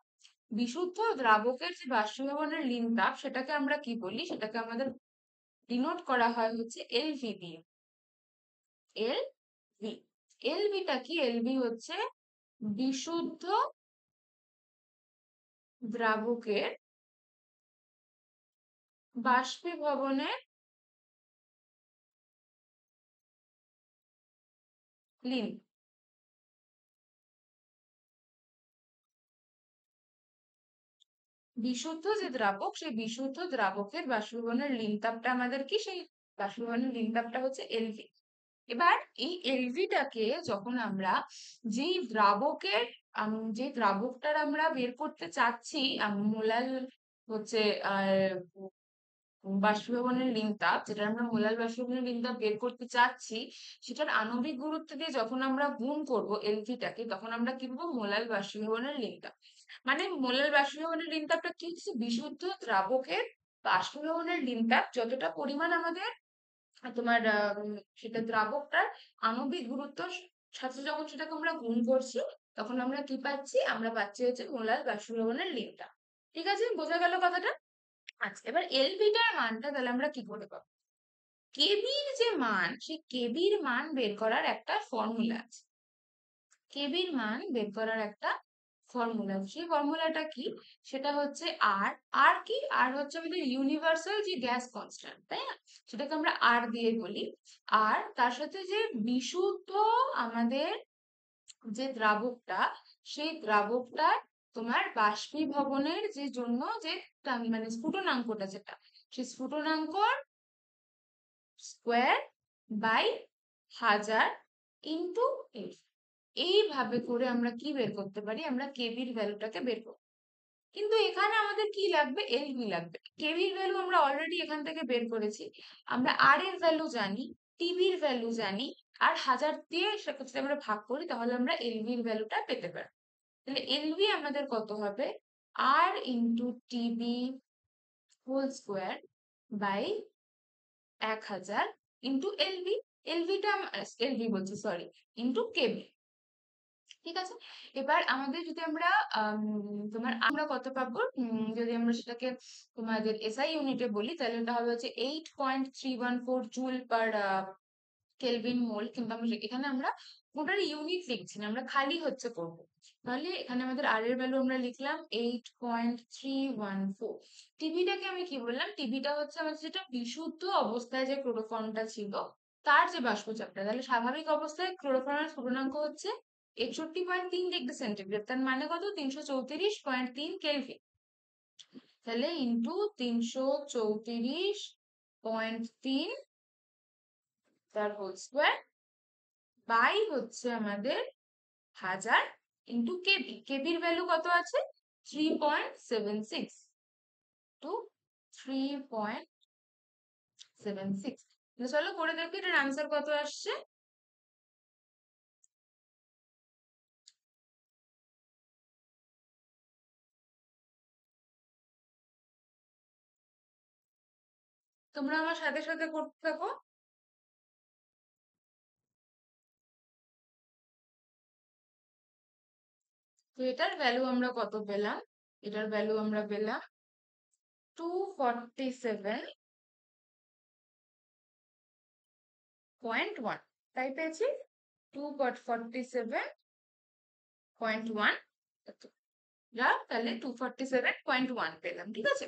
বিশুদ্ধ দ্রাবকের যে বাষ্পীভবনের লিন তাপ, সেটাকে আমরা কি বলি, সেটাকে আমাদের ডিনোট করা হয় হচ্ছে এলভি দিয়ে। এলভি, এলভিটা কি? এলভি হচ্ছে বিশুদ্ধ দ্রাবকের বাষ্পীভবনের লিন। বিশুদ্ধ যে দ্রাবক, সেই বিশুদ্ধ দ্রাবকের বাষ্পীভবনের লিনতাপটা আমাদের কি, সেই বাষ্পীভবনের লিনতাপটা হচ্ছে এলভি। এবার এই এলভিটাকে যখন আমরা যেই দ্রাবকের যে দ্রাবকটার আমরা বের করতে চাচ্ছি, মোলাল হচ্ছে বাষ্পীভবনের লিনতাপ, যেটা আমরা মোলাল বাষ্পীভবনের লিনতাপ বের করতে চাচ্ছি, সেটার আণবিক গুরুত্ব দিয়ে যখন আমরা গুণ করব এলভিটাকে, তখন আমরা কি পাবো? মোলাল বাষ্পীভবনের লিনতাপ। মানে মোলাল বাষ্পীভবনের লিনতাপটা কি হচ্ছে? বিশুদ্ধ দ্রাবকের বাষ্পীভবনের লিনতাপ যতটা পরিমাণ আমাদের তোমার সেটা দ্রাবকটার আণবিক গুরুত্ব সাথে যখন সেটাকে আমরা গুণ করছি, তখন আমরা কি পাচ্ছি? আমরা পাচ্ছি হচ্ছে মোলাল বাষ্পীভবনের লিনতাপ। ঠিক আছে, বোঝা গেল কথাটা? আচ্ছা, এবার এলভিটার মানটা তাহলে আমরা কি করে পাবো? কেবির যে মান, সেই কেবির মান বের করার একটা ফর্মুলা আছে। কেবির মান বের করার একটা ফর্মুলা, সেই ফর্মুলাটা কি? সেটা হচ্ছে আর। আর কি? আর হচ্ছে আমাদের ইউনিভার্সাল যে গ্যাস কনস্ট্যান্ট, তাই না? সেটাকে আমরা আর দিয়ে বলি। আর তার সাথে যে বিশুদ্ধ আমাদের যে দ্রাবকটা, সেই দ্রাবকটার তোমার বাষ্পীভবনের যে জন্য যে মানে স্ফুটনাঙ্কটা যেটা, সেই স্ফুটনাঙ্কর স্কোয়ার বাই 1000 ইন্টু এফ। এইভাবে করে আমরা কি বের করতে পারি? আমরা কেবির ভ্যালুটাকে বের করব। কিন্তু এখানে আমাদের কি লাগবে? এলভি লাগবে। কেভির ভ্যালু আমরা অলরেডি এখান থেকে বের করেছি। আমরা আর এর ভ্যালু জানি, টিভির ভ্যালু জানি, আর 1000 দিয়ে সেটা যদি আমরা ভাগ করি, তাহলে আমরা এলভির ভ্যালুটা পেতে পারি। তাহলে এলভি আমাদের কত হবে? আর into TV whole square by 1000 into LV. এলভিটা, এলভি বলছি, সরি, ইন্টু কেভি। ঠিক আছে। এবার আমাদের যদি আমরা তোমার আমরা কত পাবো, যদি আমরা সেটাকে তোমাদের এসআই ইউনিটে বলি, তাহলে এটা হবে হচ্ছে 8.314 জুল পার কেলভিন মোল। কিন্তু আমরা এখানে আমরা পুরোটার ইউনিট লিখছি না, আমরা খালি হচ্ছে করব। তাহলে এখানে আমাদের আর এর ভ্যালু আমরা লিখলাম 8.314। টিভিটাকে আমি কি বললাম? টিভিটা হচ্ছে আমাদের যেটা বিশুদ্ধ অবস্থায় যে ক্লোরোফর্মটা ছিল, তার যে বাষ্পচাপটা। তাহলে স্বাভাবিক অবস্থায় ক্লোরোফর্মের স্ফুটনাঙ্ক হচ্ছে 61.3 ডিগ্রি সেন্টিগ্রেড। তার মানে কত? 334.3 কেলভিন। তাহলে ইন্টু 334.3 তার হোল স্কোয়ার বাই হচ্ছে আমাদের 1000 ইন্টু কেবি। কেবির ভ্যালু কত আছে? 3.76 টু 3.76। চলো করে দেখো এটার আনসার কত আসছে। তোমরা আমার সাথে সাথে করতে থাকো। তো এটার ভ্যালু আমরা কত পেলাম? এটার ভ্যালু আমরা পেলাম 247.1, তাই পেয়েছি 247.1। তাহলে 247.1 পেলাম, ঠিক আছে।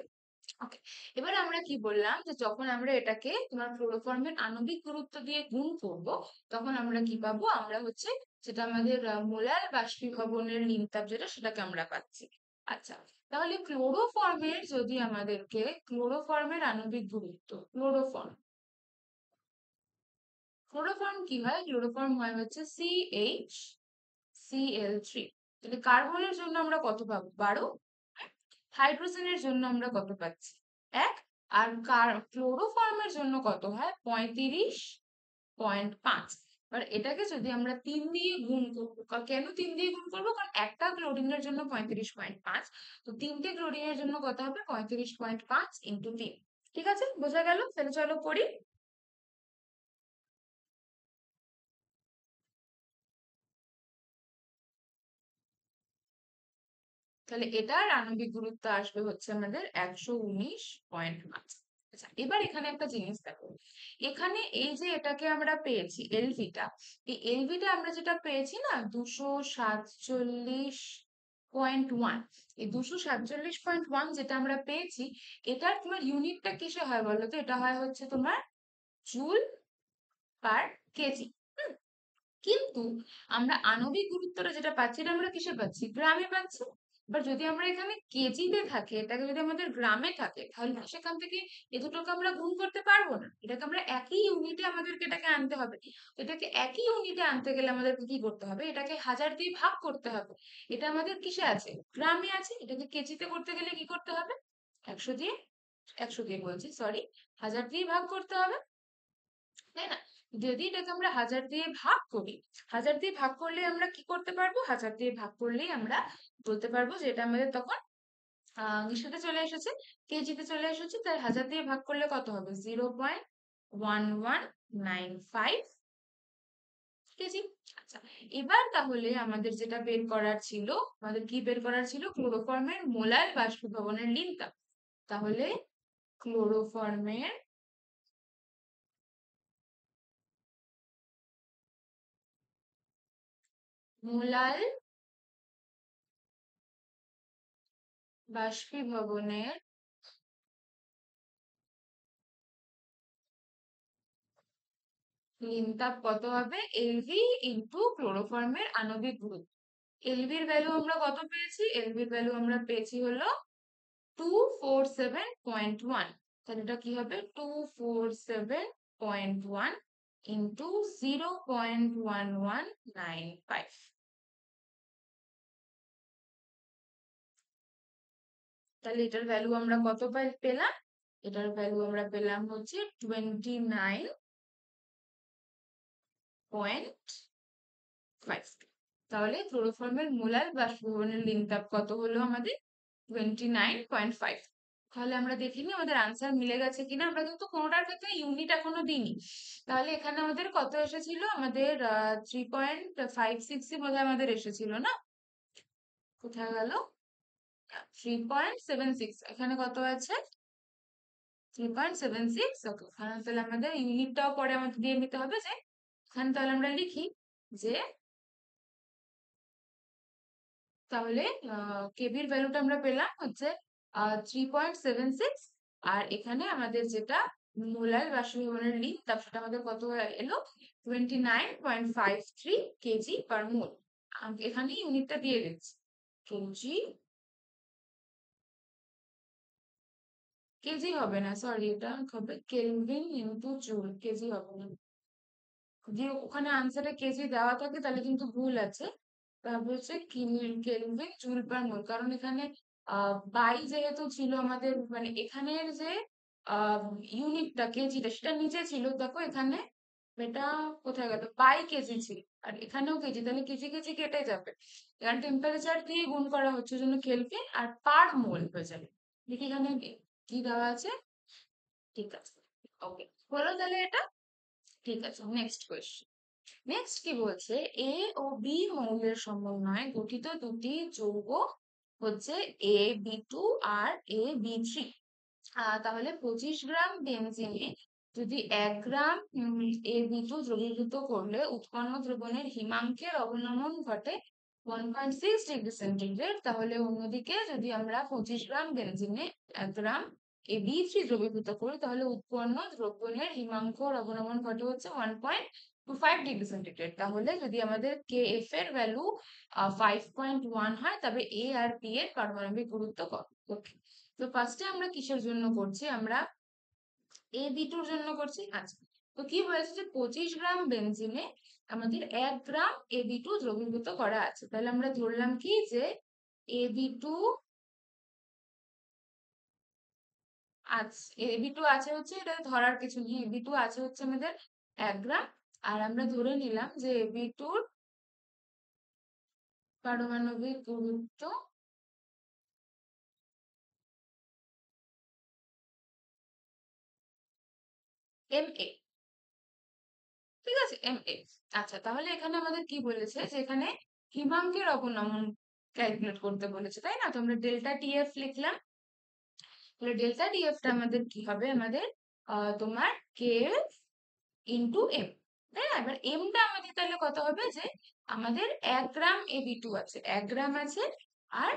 ওকে, এবার আমরা কি বললাম যে যখন আমরা এটাকে তোমার ক্লোরোফর্মের আণবিক গুরুত্ব দিয়ে গুণ করব, তখন আমরা কি পাবো? আমরা হচ্ছে যেটা আমাদের মোলার বাষ্পীভবনের নিমতাপ যেটা, সেটাকে আমরা পাচ্ছি। আচ্ছা, তাহলে ক্লোরোফর্মের যদি আমাদেরকে ক্লোরোফর্মের আণবিক গুরুত্ব, ক্লোরোফর্ম কি হয়? ক্লোরোফর্ম হয় হচ্ছে CH Cl3। তাহলে কার্বনের জন্য আমরা কত পাবো? 12। হাইড্রোজেনের জন্য আমরা কত পাচ্ছি? 1। আর ক্লোরোফর্মের জন্য কত হয়? 35.5। এবার এটাকে যদি আমরা 3 দিয়ে গুণ করবো, কেন 3 দিয়ে গুণ করবো? কারণ একটা ক্লোরিনের জন্য 35.5, তো 3টে ক্লোরিনের জন্য কত হবে? 35.5 ইন্টু 3। ঠিক আছে, বোঝা গেল? তাহলে চলো করি। তাহলে এটার আণবিক গুরুত্ব আসবে হচ্ছে আমাদের 119.5। আচ্ছা, এবার এখানে একটা জিনিস দেখো, এখানে এই যে এটাকে আমরা পেয়েছি এলভিটা, এই এলভিটা আমরা যেটা পেয়েছি না 247.1, এই 247.1 যেটা আমরা পেয়েছি, এটার তোমার ইউনিটটা কিসে হয় বলো তো? এটা হয় হচ্ছে তোমার জুল পার কেজি। কিন্তু আমরা আণবিক গুরুত্বটা যেটা পাচ্ছি, এটা আমরা কিসে পাচ্ছি? গ্রামে পাচ্ছি। এবার যদি আমরা এখানে কেজিতে থাকে, এটাকে যদি আমাদের গ্রামে থাকে, তাহলে কি সেখান থেকে এ দুটোকে আমরা গুণ করতে পারবো না? এটাকে আমরা একই ইউনিটে আমাদেরকে এটাকে আনতে হবে। তো এটাকে একই ইউনিটে আনতে গেলে আমাদেরকে কি করতে হবে? এটাকে 1000 দিয়ে ভাগ করতে হবে। এটা আমাদের কিসে আছে? গ্রামে আছে। এটাকে কেজিতে করতে গেলে কি করতে হবে? 100 দিয়ে, 100 দিয়ে বলছি, সরি, 1000 দিয়ে ভাগ করতে হবে, তাই না? যদি এটাকে আমরা 1000 দিয়ে ভাগ করি, 1000 দিয়ে ভাগ করলে আমরা কি করতে পারবো? 1000 দিয়ে ভাগ করলেই আমরা বলতে পারবো যে এটা আমাদের তখন ইসেতে চলে এসেছে, কেজিতে চলে এসেছে। তাই 1000 দিয়ে ভাগ করলে কত হবে? 0.1195 কেজি। আচ্ছা, এবার তাহলে আমাদের যেটা বের করার ছিল, আমাদের কি বের করার ছিল? ক্লোরোফর্মের মোলার বাষ্পীভবনের লিনটা। তাহলে ক্লোরোফর্মের মোলার বাষ্পীভবনের লিনতাপ কত হবে? এলভি ইন্টু ক্লোরোফর্মের আণবিক গুরুত্ব। এলভির ভ্যালু আমরা কত পেয়েছি? এলভির ভ্যালু আমরা পেয়েছি হলো 247.1। তাহলে এটা কি হবে? 247.1 ইন্টু 0.1195। তাহলে এটার ভ্যালু আমরা কত পেলাম? এটার ভ্যালু আমরা পেলাম হচ্ছে 29.5। তাহলে ক্লোরোফর্মের মোলার বাষ্পীভবনের লিনতাপ কত হলো আমাদের? 29.5। তাহলে আমরা দেখে নিই আমাদের আনসার মিলে গেছে কিনা। আমরা কিন্তু কোনোটার ক্ষেত্রে ইউনিট এখনো দিইনি। তাহলে এখানে আমাদের কত এসেছিল? আমাদের 3.56 বোধহয় আমাদের এসেছিল না? কোথায় গেল? 3.76। এখানে কত আছে? 3.76। ওকে, এখানে তাহলে আমাদের ইউনিটটাও পরে আমাদের দিয়ে নিতে হবে। যে এখানে তাহলে আমরা লিখি যে, তাহলে কেবির ভ্যালুটা আমরা পেলাম হচ্ছে 3.76। আর এখানে আমাদের যেটা মোলার বাষ্পীভবনের লিক, তার সেটা আমাদের কত এলো? 29.53 কেজি পার মোল। এখানে ইউনিটটা দিয়ে দিচ্ছি, কেজি, কেজি হবে না, সরি, এটা হবে কেলভিন ইনটু জুল, কেজি হবে না। যে ওখানে আনসারে কেজি দেওয়া থাকে তাহলে কিন্তু ভুল আছে। তারপর হচ্ছে কেলভিন জুল পার মোল, কারণ এখানে বাই যেহেতু ছিল আমাদের, মানে এখানের যে ইউনিটটা কেজিটা সেটা নিচে ছিল, দেখো এখানে এটা কোথায় গেল? বাই কেজি ছিল, আর এখানেও কেজি, তাহলে কেজি কেজি কেটে যাবে। এখানে টেম্পারেচার দিয়ে গুণ করা হচ্ছে জন্য কেলভিন, আর পার মোল হয়ে যাবে। দেখি এখানে কি দেওয়া আছে। ঠিক আছে, ওকে, হলো তাহলে এটা। ঠিক আছে, নেক্সট কোয়েশ্চেন। নেক্সট কি বলছে? এ ও বি মৌলের সমন্বয়ে গঠিত দুটি যৌগ হচ্ছে AB2 আর AB3। তাহলে 25 গ্রাম বেনজিনে যদি 1 গ্রাম AB2 দ্রবীভূত করলে উৎপন্ন দ্রবণের হিমাঙ্কের অবনমন ঘটে 1.6 ডিগ্রি সেন্টিগ্রেড। তাহলে অন্যদিকে যদি আমরা 25 গ্রাম বেনজিনে 1 গ্রাম এ বি থ্রি দ্রবীভূত করি তাহলে উৎপন্ন দ্রবণের হিমাঙ্ক অবনমন ঘটে হচ্ছে 1.25 ডিগ্রি সেন্টিগ্রেড। তাহলে যদি আমাদের কে এফ এর ভ্যালু 5.1 হয় তবে এ আর বি এর পারমাণবিক গুরুত্ব কত? ওকে, তো ফার্স্টে আমরা কিসের জন্য করছি? আমরা এ বি টুর জন্য করছি। আচ্ছা, তো কি হয়েছে যে 25 গ্রাম বেনজিনে আমাদের 1 গ্রাম এ বি টু দ্রবীভূত করা আছে। তাহলে আমরা ধরলাম কি যে A B two AB two আছে হচ্ছে, এটা ধরার কিছু নেই, এবি টু আছে হচ্ছে আমাদের 1 গ্রাম। আর আমরা ধরে নিলাম যে এবি টুর পারমাণবিক গুরুত্ব এম এ। ঠিক আছে, এম এ। আচ্ছা, তাহলে এখানে আমাদের কি বলেছে যে এখানে হিমাঙ্কের অবনমন ক্যালকুলেট করতে বলেছে, তাই না? তো আমরা ডেল্টা টিএফ লিখলাম। তাহলে ডেল্টা টিএফটা আমাদের কি হবে? আমাদের তোমার কে ইন্টু এম, তাই না? এবার এমটা আমাদের তাহলে কত হবে? যে আমাদের 1 গ্রাম এবি টু আছে, 1 গ্রাম আছে, আর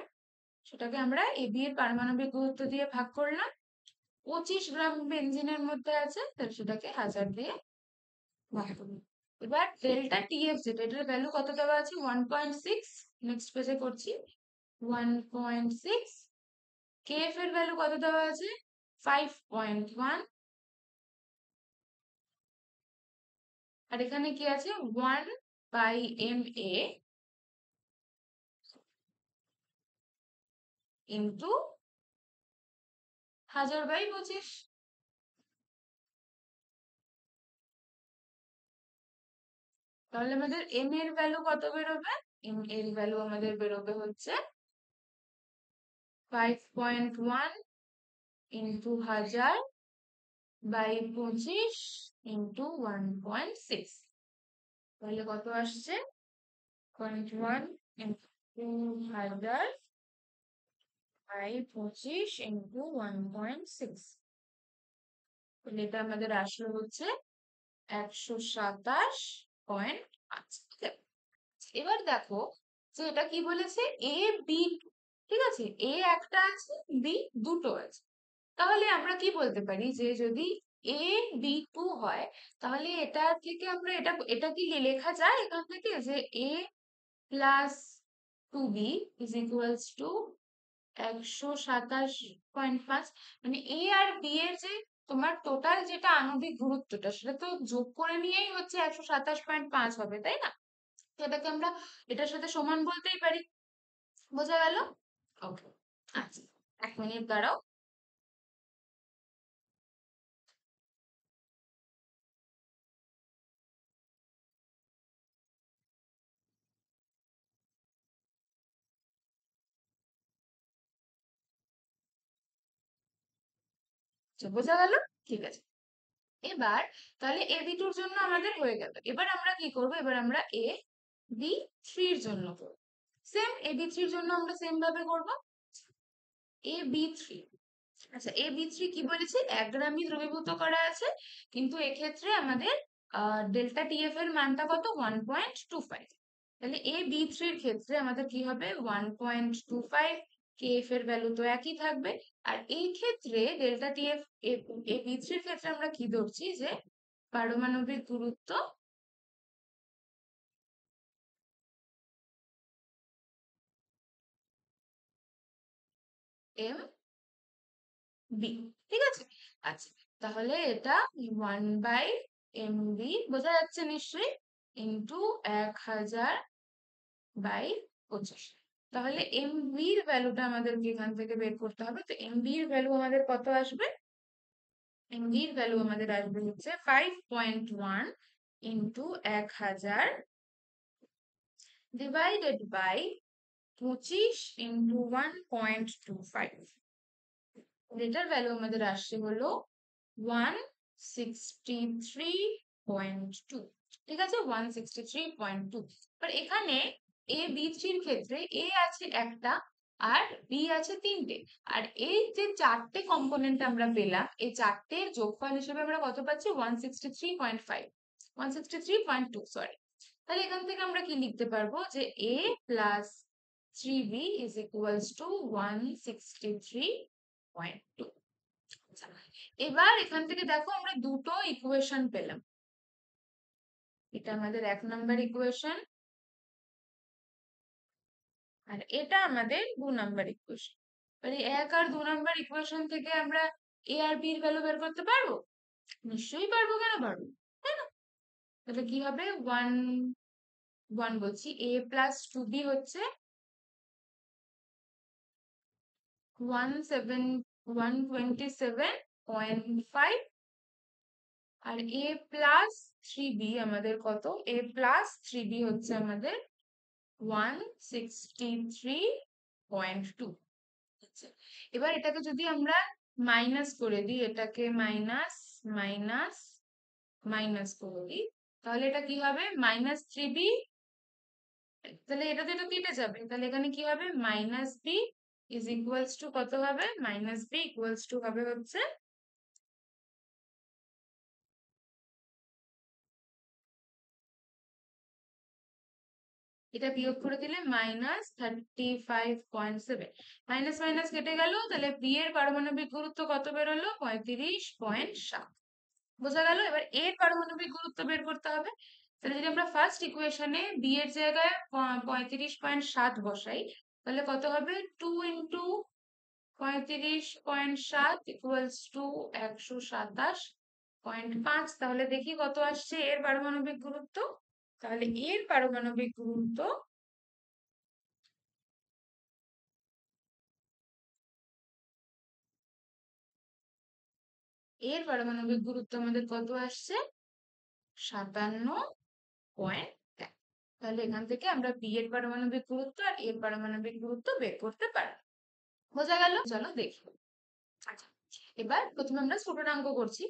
সেটাকে আমরা এবি এর পারমাণবিক গুরুত্ব দিয়ে ভাগ করলাম। 25 গ্রাম বেনজিনের মধ্যে আছে, তাহলে সেটাকে 1000 দিয়ে ভাগ করলাম। এবার ডেল্টা টিএফ যেটা, এটার ভ্যালু কত দেওয়া আছে? 1.6। নেক্সট পেজে করছি। 1.6। কেএফ এর ভ্যালু কত দেওয়া আছে? 5.1। আর এখানে কি আছে? 1/MA into 1000/25। তাহলে আমাদের এম এর ভ্যালু কত বেরোবে? এম এর ভ্যালু আমাদের বেরোবে হচ্ছে 5.1 ইন্টু 1000/25 ইন্টু 1.6। তাহলে কত আসছে? 0.1 ইন্টু 1000/25 ইন্টু 1.6। তাহলে এটা আমাদের আসলো হচ্ছে 127.5। এবার দেখো যে এটা কি বলেছে, এ বি, ঠিক আছে, এ একটা আছে, বি দুটো আছে। তাহলে আমরা কি বলতে পারি যে যদি এ বি টু হয়, তাহলে এটা থেকে আমরা এটা এটা কি লেখা যায় এখান থেকে যে A plus two B is equals to 127.5। মানে এ আর বি এর যে তোমার টোটাল যেটা আণবিক গুরুত্বটা, সেটা তো যোগ করে নিয়েই হচ্ছে 127.5 হবে, তাই না? তো এটাকে আমরা এটার সাথে সমান বলতেই পারি। বোঝা গেল? ওকে, আচ্ছা, 1 মিনিট দাঁড়াও। আচ্ছা, বোঝা গেল? ঠিক আছে। এবার তাহলে এ বি টুর জন্য আমাদের হয়ে গেল। এবার আমরা কি করব? এবার আমরা এ বি থ্রির জন্য করব। সেম এ বি থ্রির জন্য আমরা সেম ভাবে করব। এ বি থ্রি, আচ্ছা, এ বি থ্রি কি বলেছে? 1 গ্রামই দ্রবীভূত করা আছে, কিন্তু এক্ষেত্রে আমাদের ডেল্টা টিএফ এর মানটা কত? 1.25। তাহলে এ বি থ্রির ক্ষেত্রে আমাদের কি হবে? 1.25। কেএফ এর ভ্যালু তো একই থাকবে। আর এই ক্ষেত্রে ডেল্টা টিএফ এ বি থ্রির ক্ষেত্রে আমরা কি ধরছি? যে পারমাণবিক গুরুত্ব এম বি। ঠিক আছে, আচ্ছা, তাহলে এটা 1/MB বোঝা যাচ্ছে নিশ্চয়ই, ইন্টু 1000/25। তাহলে এমবি এর ভ্যালুটা আমাদেরকে এখান থেকে বের করতে হবে। তো এমবি এর ভ্যালু আমাদের কত আসবে? এমবি এর ভ্যালু আমাদের আসবে হচ্ছে 5.1 ইন্টু 1000 ডিভাইডেড বাই 25 ইন্টু 1.25। এটার ভ্যালু আমাদের আসছে হলো 163.2। ঠিক আছে, 163.2। এবার এখানে এ বি থ্রির ক্ষেত্রে এ আছে একটা আর বি আছে তিনটে। আর এই যে চারটে কম্পোনেন্ট আমরা পেলাম, এই চারটের যোগফল হিসেবে আমরা কত পাচ্ছি? 163.5, 163.2, সরি। তাহলে এখান থেকে আমরা কি লিখতে পারবো? যে A plus 3b is equals to 163.2। আচ্ছা, এবার এখান থেকে দেখো আমরা দুটো ইকুয়েশন পেলাম। এটা আমাদের 1 নাম্বার ইকুয়েশন, আর এটা আমাদের 2 নাম্বার ইকুয়েশন। মানে 1 আর 2 নাম্বার ইকুয়েশন থেকে আমরা এ আর বি এর ভ্যালু বের করতে পারবো? নিশ্চয়ই পারবো, কেন পারবো, তাই না? তাহলে কি হবে, 1 বলছি, a প্লাস 2b হচ্ছে 127.5, আর a প্লাস 3b আমাদের কত, a প্লাস 3b হচ্ছে আমাদের 163.2। আচ্ছা, এবার এটাকে যদি আমরা মাইনাস করে দিই, এটাকে মাইনাস মাইনাস মাইনাস করে দিই, তাহলে এটা কি হবে, -3b, তাহলে এটা তো এটা কেটে যাবে, তাহলে এখানে কি হবে, -b ইজ ইকুয়ালস টু কত হবে, -b ইকুয়ালস টু হবে হচ্ছে, এটা বিয়োগ করে দিলে -35.7, মাইনাস মাইনাস কেটে গেল, তাহলে বি এর পারমাণবিক গুরুত্ব কত বেরোলো, 35.7। বোঝা গেল? এবার এর পারমাণবিক গুরুত্ব বের করতে হবে। তাহলে যদি আমরা ফার্স্ট ইকুয়েশনে বি এর জায়গায় 35.7 বসাই, তাহলে কত হবে, 2 ইন্টু 35.7 ইকুয়ালস টু 127.5। তাহলে দেখি কত আসছে এর পারমাণবিক গুরুত্ব। তাহলে এর পারমাণবিক গুরুত্ব আমাদের কত আসছে, 57.1। তাহলে এখান থেকে আমরা বি এর পারমাণবিক গুরুত্ব আর এর পারমাণবিক গুরুত্ব বের করতে পারি। বোঝা গেল? চলো দেখি। আচ্ছা, এবার প্রথমে আমরা স্ফুটনাঙ্ক করছি।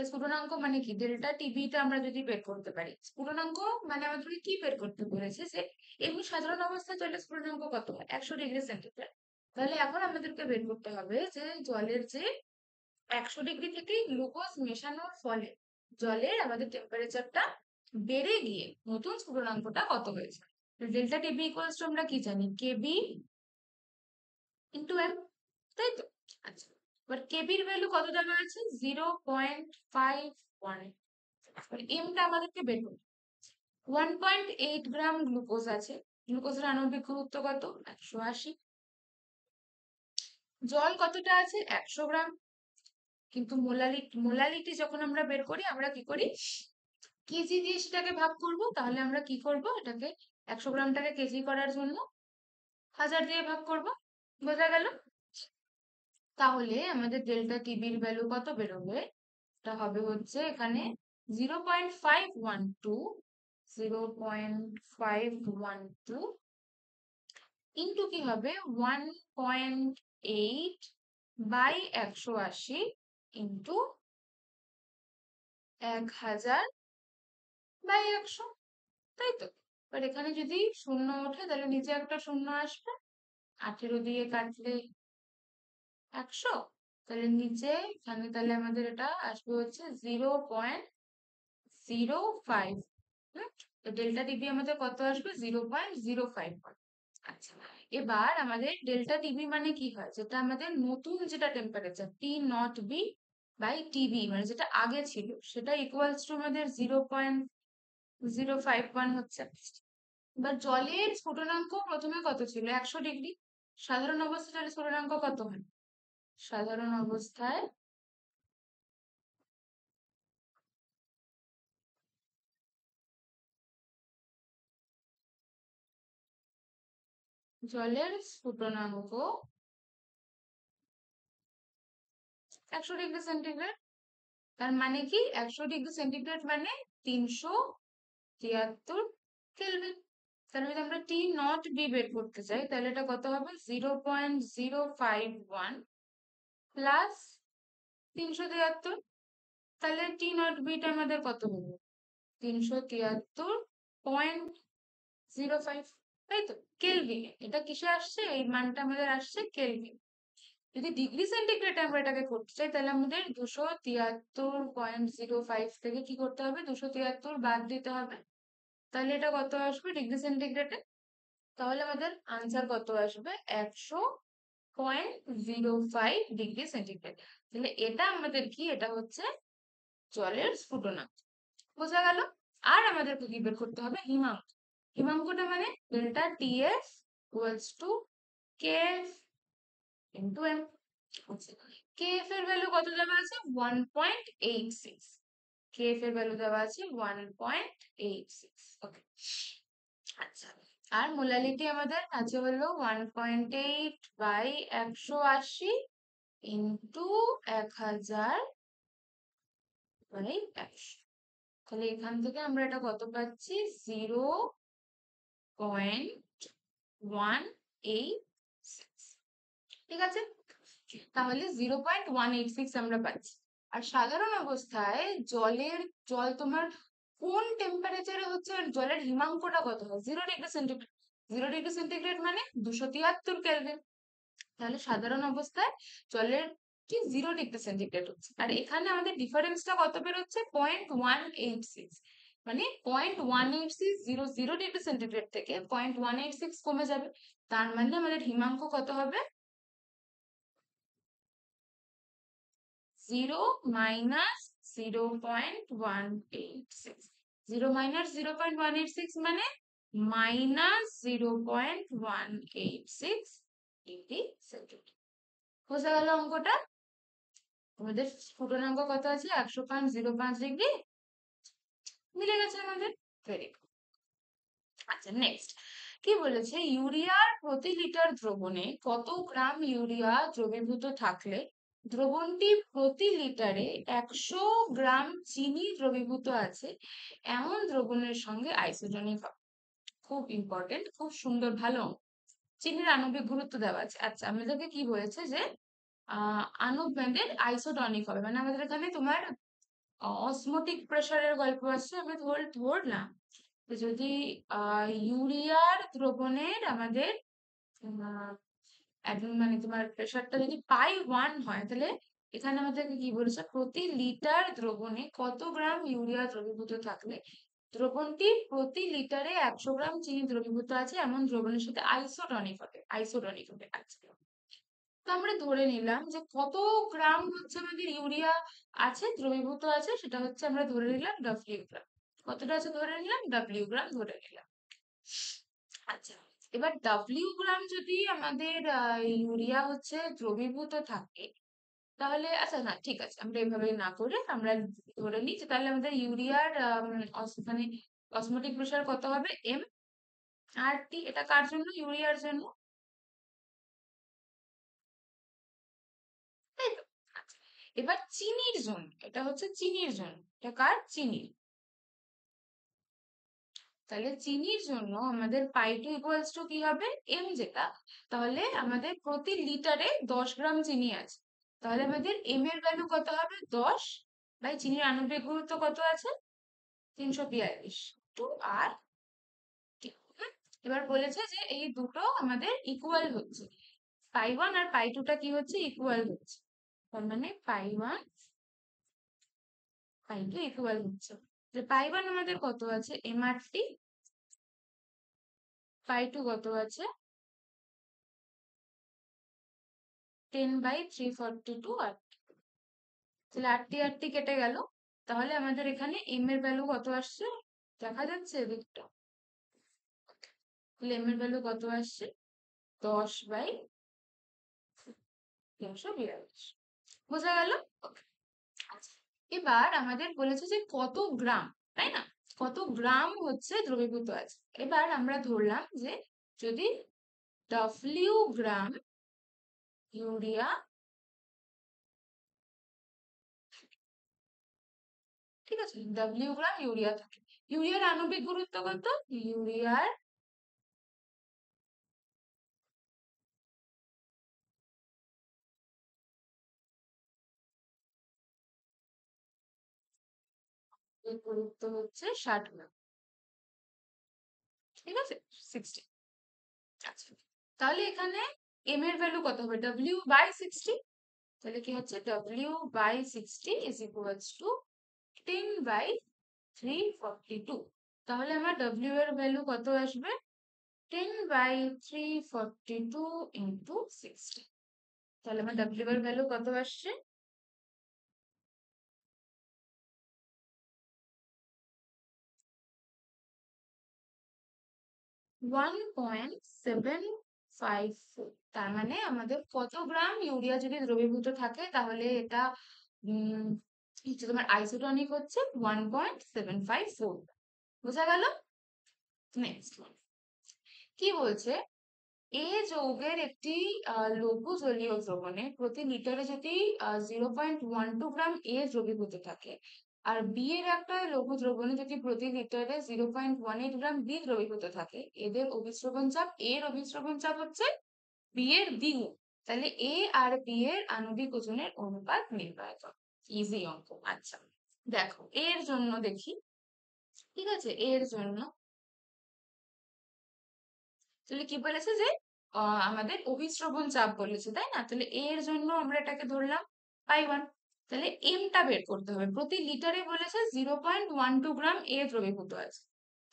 স্ফুটনাঙ্ক মানে কি, ডেল্টা টিভিটা আমরা যদি বের করতে পারি, স্ফুটনাঙ্ক মানে আমাদেরকে কি বের করতে বলেছে, যে এমনি সাধারণ অবস্থায় জলের স্ফুটনাঙ্ক কত হয়, 100°C। তাহলে এখন আমাদেরকে বের করতে হবে যে জলের যে 100° থেকে গ্লুকোজ মেশানোর ফলে জলের আমাদের টেম্পারেচারটা বেড়ে গিয়ে নতুন স্ফুটনাঙ্কটা কত হয়েছে। ডেল্টা টিভি ইকুয়ালস টু আমরা কি জানি, কেবি ইন্টু এম, তাই তো? আচ্ছা, এবার কেবির ভ্যালু কত দেওয়া আছে, 0.51, এমটা আমাদেরকে বের করতে, 1.8 গ্রাম গ্লুকোজ আছে, গ্লুকোজের আণবিক গুরুত্ব কত, 180। জল কতটা আছে, 100 গ্রাম। কিন্তু মোলালিটি যখন আমরা বের করি, আমরা কি করি, কেজি দিয়ে সেটাকে ভাগ করব। তাহলে আমরা কি করব, এটাকে 100 গ্রামটাকে কেজি করার জন্য 1000 দিয়ে ভাগ করব। বোঝা গেল? তাহলে আমাদের ডেল্টা টিবির ভ্যালু কত বেরোবে, এটা হবে হচ্ছে এখানে 0.512 ইন্টু কি হবে 1.8 বাই 180 ইন্টু 1000 বাই 100, তাই তো? এবার এখানে যদি শূন্য ওঠে তাহলে নিচে একটা শূন্য আসবে, 18 দিয়ে কাটলে 100, তাহলে নিচে এখানে তাহলে আমাদের এটা আসবে হচ্ছে 0.05। তো ডেল্টা টিবি আমাদের কত আসবে, 0.05। আচ্ছা, এবার আমাদের ডেল্টা টিবি মানে কি হয়, যেটা আমাদের নতুন যেটা temperature T naught B by TB, মানে যেটা আগে ছিল সেটা ইকুয়ালস টু আমাদের 0.051 হচ্ছে। এবার জলের স্ফুটনাঙ্ক প্রথমে কত ছিল, 100°। সাধারণ অবস্থায় জলের স্ফুটনাঙ্ক কত হয়, সাধারণ অবস্থায় জলের স্ফুটনাঙ্ক 100°C। তার মানে কি, 100°C মানে 373 কেলভিন। তাহলে যদি আমরা টি নট বি বের করতে চাই, তাহলে এটা কত হবে, 0.051 প্লাস 373। তাহলে টি নট বিটা আমাদের কত হবে, 373.05, তাই তো? কেলভিন, এটা কিসে আসছে, এই মানটা আমাদের আসছে কেলভিন। যদি ডিগ্রি সেন্টিগ্রেডে আমরা এটাকে করতে চাই, তাহলে আমাদের 273.05 থেকে কি করতে হবে, 273 বাদ দিতে হবে। তাহলে এটা কত আসবে ডিগ্রি সেন্টিগ্রেডে, তাহলে আমাদের আনসার কত আসবে, 100 0.05 ডিগ্রি সেন্টিগ্রেড। তাহলে এটা আমাদের কি, এটা হচ্ছে জলের স্ফুটনাঙ্ক। বোঝা গেল? আর আমাদেরকে কি বের করতে হবে? হিমাঙ্ক। হিমাঙ্কটা মানে delta TF equals to KF into M. KF এর ভ্যালু কত দেওয়া আছে? 1.86। কেএফ এর ভ্যালু দেওয়া আছে 1.86। ওকে, আচ্ছা। আর মোলালিটি আমাদের আছে হলো 1.8 বাই 180 ইন্টু 1000 বাই 100। তাহলে এখান থেকে আমরা এটা কত পাচ্ছি? 0.186। ঠিক আছে, তাহলে 0.186 আমরা পাচ্ছি। আর সাধারণ অবস্থায় জল তোমার কোন টেম্পারেচারে হচ্ছে, আর জলের হিমাঙ্কটা কত হয়? 0 ডিগ্রি সেন্টিগ্রেড। 0 ডিগ্রি সেন্টিগ্রেড মানে 273 কেলভিন। তাহলে সাধারণ অবস্থায় জলের কি 0 ডিগ্রি সেন্টিগ্রেড হচ্ছে, আর এখানে আমাদের ডিফারেন্সটা কত বেরোচ্ছে? 0.186। মানে 0.186, 0 ডিগ্রি সেন্টিগ্রেড থেকে 0.186 কমে যাবে। তার মানে আমাদের হিমাঙ্ক কত হবে? 0 মাইনাস 0.186। 0 মাইনাস 0.186 মানে মাইনাস 0.186 ডিগ্রি সেন্টিগ্রেড। বোঝা গেল অঙ্কটা? আমাদের স্ফুটনাঙ্ক কত আছে? 100.05 ডিগ্রি। মিলে গেছে আমাদের। Very good. আচ্ছা, নেক্সট কি বলেছে? ইউরিয়ার প্রতি লিটার দ্রবণে কত গ্রাম ইউরিয়া দ্রবীভূত থাকলে দ্রবণটি প্রতি লিটারে 100 গ্রাম চিনি দ্রবীভূত আছে এমন দ্রবণের সঙ্গে আইসোটনিক হবে? খুব ইম্পর্টেন্ট, খুব সুন্দর, ভালো অঙ্ক। চিনির আণবিক গুরুত্ব দেওয়া আছে। আচ্ছা, আমাদেরকে কি বলেছে যে আণবিক আইসোটনিক হবে, মানে আমাদের এখানে তোমার অসমোটিক প্রেসারের গল্প আসছে। আমি ধরলাম যে যদি ইউরিয়ার দ্রবণের আমাদের একদম মানে তোমার প্রেসারটা যদি পাই 1 হয়, তাহলে এখানে আমাদেরকে কি বলেছে? প্রতি লিটার দ্রবণে কত গ্রাম ইউরিয়া দ্রবীভূত থাকলে দ্রবণটি প্রতি লিটারে 100 গ্রাম চিনি দ্রবীভূত আছে এমন দ্রবণের সাথে আইসোটনিক হবে। আইসোটনিক হবে। আচ্ছা, তো আমরা ধরে নিলাম যে কত গ্রাম হচ্ছে আমাদের ইউরিয়া আছে, দ্রবীভূত আছে, সেটা হচ্ছে আমরা ধরে নিলাম ডব্লিউ গ্রাম। কতটা আছে ধরে নিলাম? ডব্লিউ গ্রাম ধরে নিলাম। আচ্ছা, এবার ডব্লিউ গ্রাম যদি আমাদের ইউরিয়া হচ্ছে দ্রবীভূত থাকে, তাহলে আচ্ছা না, ঠিক আছে, আমরা এভাবে না করে আমরা ধরে নিই যে তাহলে আমাদের ইউরিয়ার মানে অসমোটিক প্রেসার কত হবে? এম আর টি। এটা কার জন্য? ইউরিয়ার জন্য, তাই তো? আচ্ছা, এবার চিনির জন্য, এটা হচ্ছে চিনির জন্য, এটা কার? চিনির। তাহলে চিনির জন্য আমাদের পাই2 ইকুয়ালস টু কি হবে? এম যেটা, তাহলে আমাদের প্রতি লিটারে 10 গ্রাম চিনি আছে, তাহলে আমাদের এম এর ভ্যালু কত হবে? 10 বাই চিনির আণবিক গুরুত্ব কত আছে? 342 টু আর টি। এবার বলেছে যে এই দুটো আমাদের ইকুয়াল হচ্ছে, পাই1 আর পাই2টা কি হচ্ছে? ইকুয়াল হচ্ছে। তার মানে পাই1 পাই2 ইকুয়াল হচ্ছে। যে পাই1 আমাদের কত আছে? এম আর টি। পাই2 কত আছে? 10/342 আর তাহলে 8 কেটে গেল। তাহলে আমাদের এখানে এম এর ভ্যালু কত আসছে? দেখা যাচ্ছে দিকটা? তাহলে এম এর ভ্যালু কত আসছে? 10/342। বোঝা গেল? Okay. আচ্ছা, এবার আমাদের বলেছে যে কত গ্রাম, তাই না? কত গ্রাম হচ্ছে দ্রবীভূত আছে। এবার আমরা ধরলাম যে যদি ডব্লিউ গ্রাম ইউরিয়া, ঠিক আছে, ডব্লিউ গ্রাম ইউরিয়া থাকে, ইউরিয়ার আণবিক গুরুত্ব কত? ইউরিয়ার গুরুত্ব হচ্ছে 60 গ্রাম। ঠিক আছে, 60। আচ্ছা, তাহলে এখানে এম এর ভ্যালু কত হবে? W/60। তাহলে কি হচ্ছে? W/60 is equals two 10/342। তাহলে আমার W এর ভ্যালু কত আসবে? 10/342 ইন্টু 60। তাহলে আমার ডাব্লিউ এর ভ্যালু কত আসছে? 1.754। তার মানে আমাদের কত গ্রাম ইউরিয়া যদি দ্রবীভূত থাকে তাহলে এটা উম হচ্ছে তোমার আইসোটনিক হচ্ছে 1.754। বোঝা গেল? নেক্সট কি বলছে, এ যৌগের একটি লঘু জলীয় দ্রবণে প্রতি লিটারে যদি 0.12 গ্রাম এ দ্রবীভূত থাকে, আর বি এর একটা লঘু দ্রবণে যদি প্রতি লিটারে 0.18 গ্রাম বি দ্রবীভূত থাকে, এদের অভিস্রবণ চাপ, এর অভিস্রবণ চাপ হচ্ছে বি এর দ্বিগুণ। তাহলে এ আর বি এর আণবিক ওজনের অনুপাত নির্ণয় করো। ইজি অঙ্ক। আচ্ছা, দেখো এর জন্য দেখি। ঠিক আছে, এর জন্য তাহলে কি বলেছে যে আমাদের অভিস্রবণ চাপ বলেছে, তাই না? তাহলে এর জন্য আমরা এটাকে ধরলাম পাই 1। তাহলে এমটা বের করতে হবে। প্রতি লিটারে বলেছে 0.12 গ্রাম এ দ্রবীভূত আছে।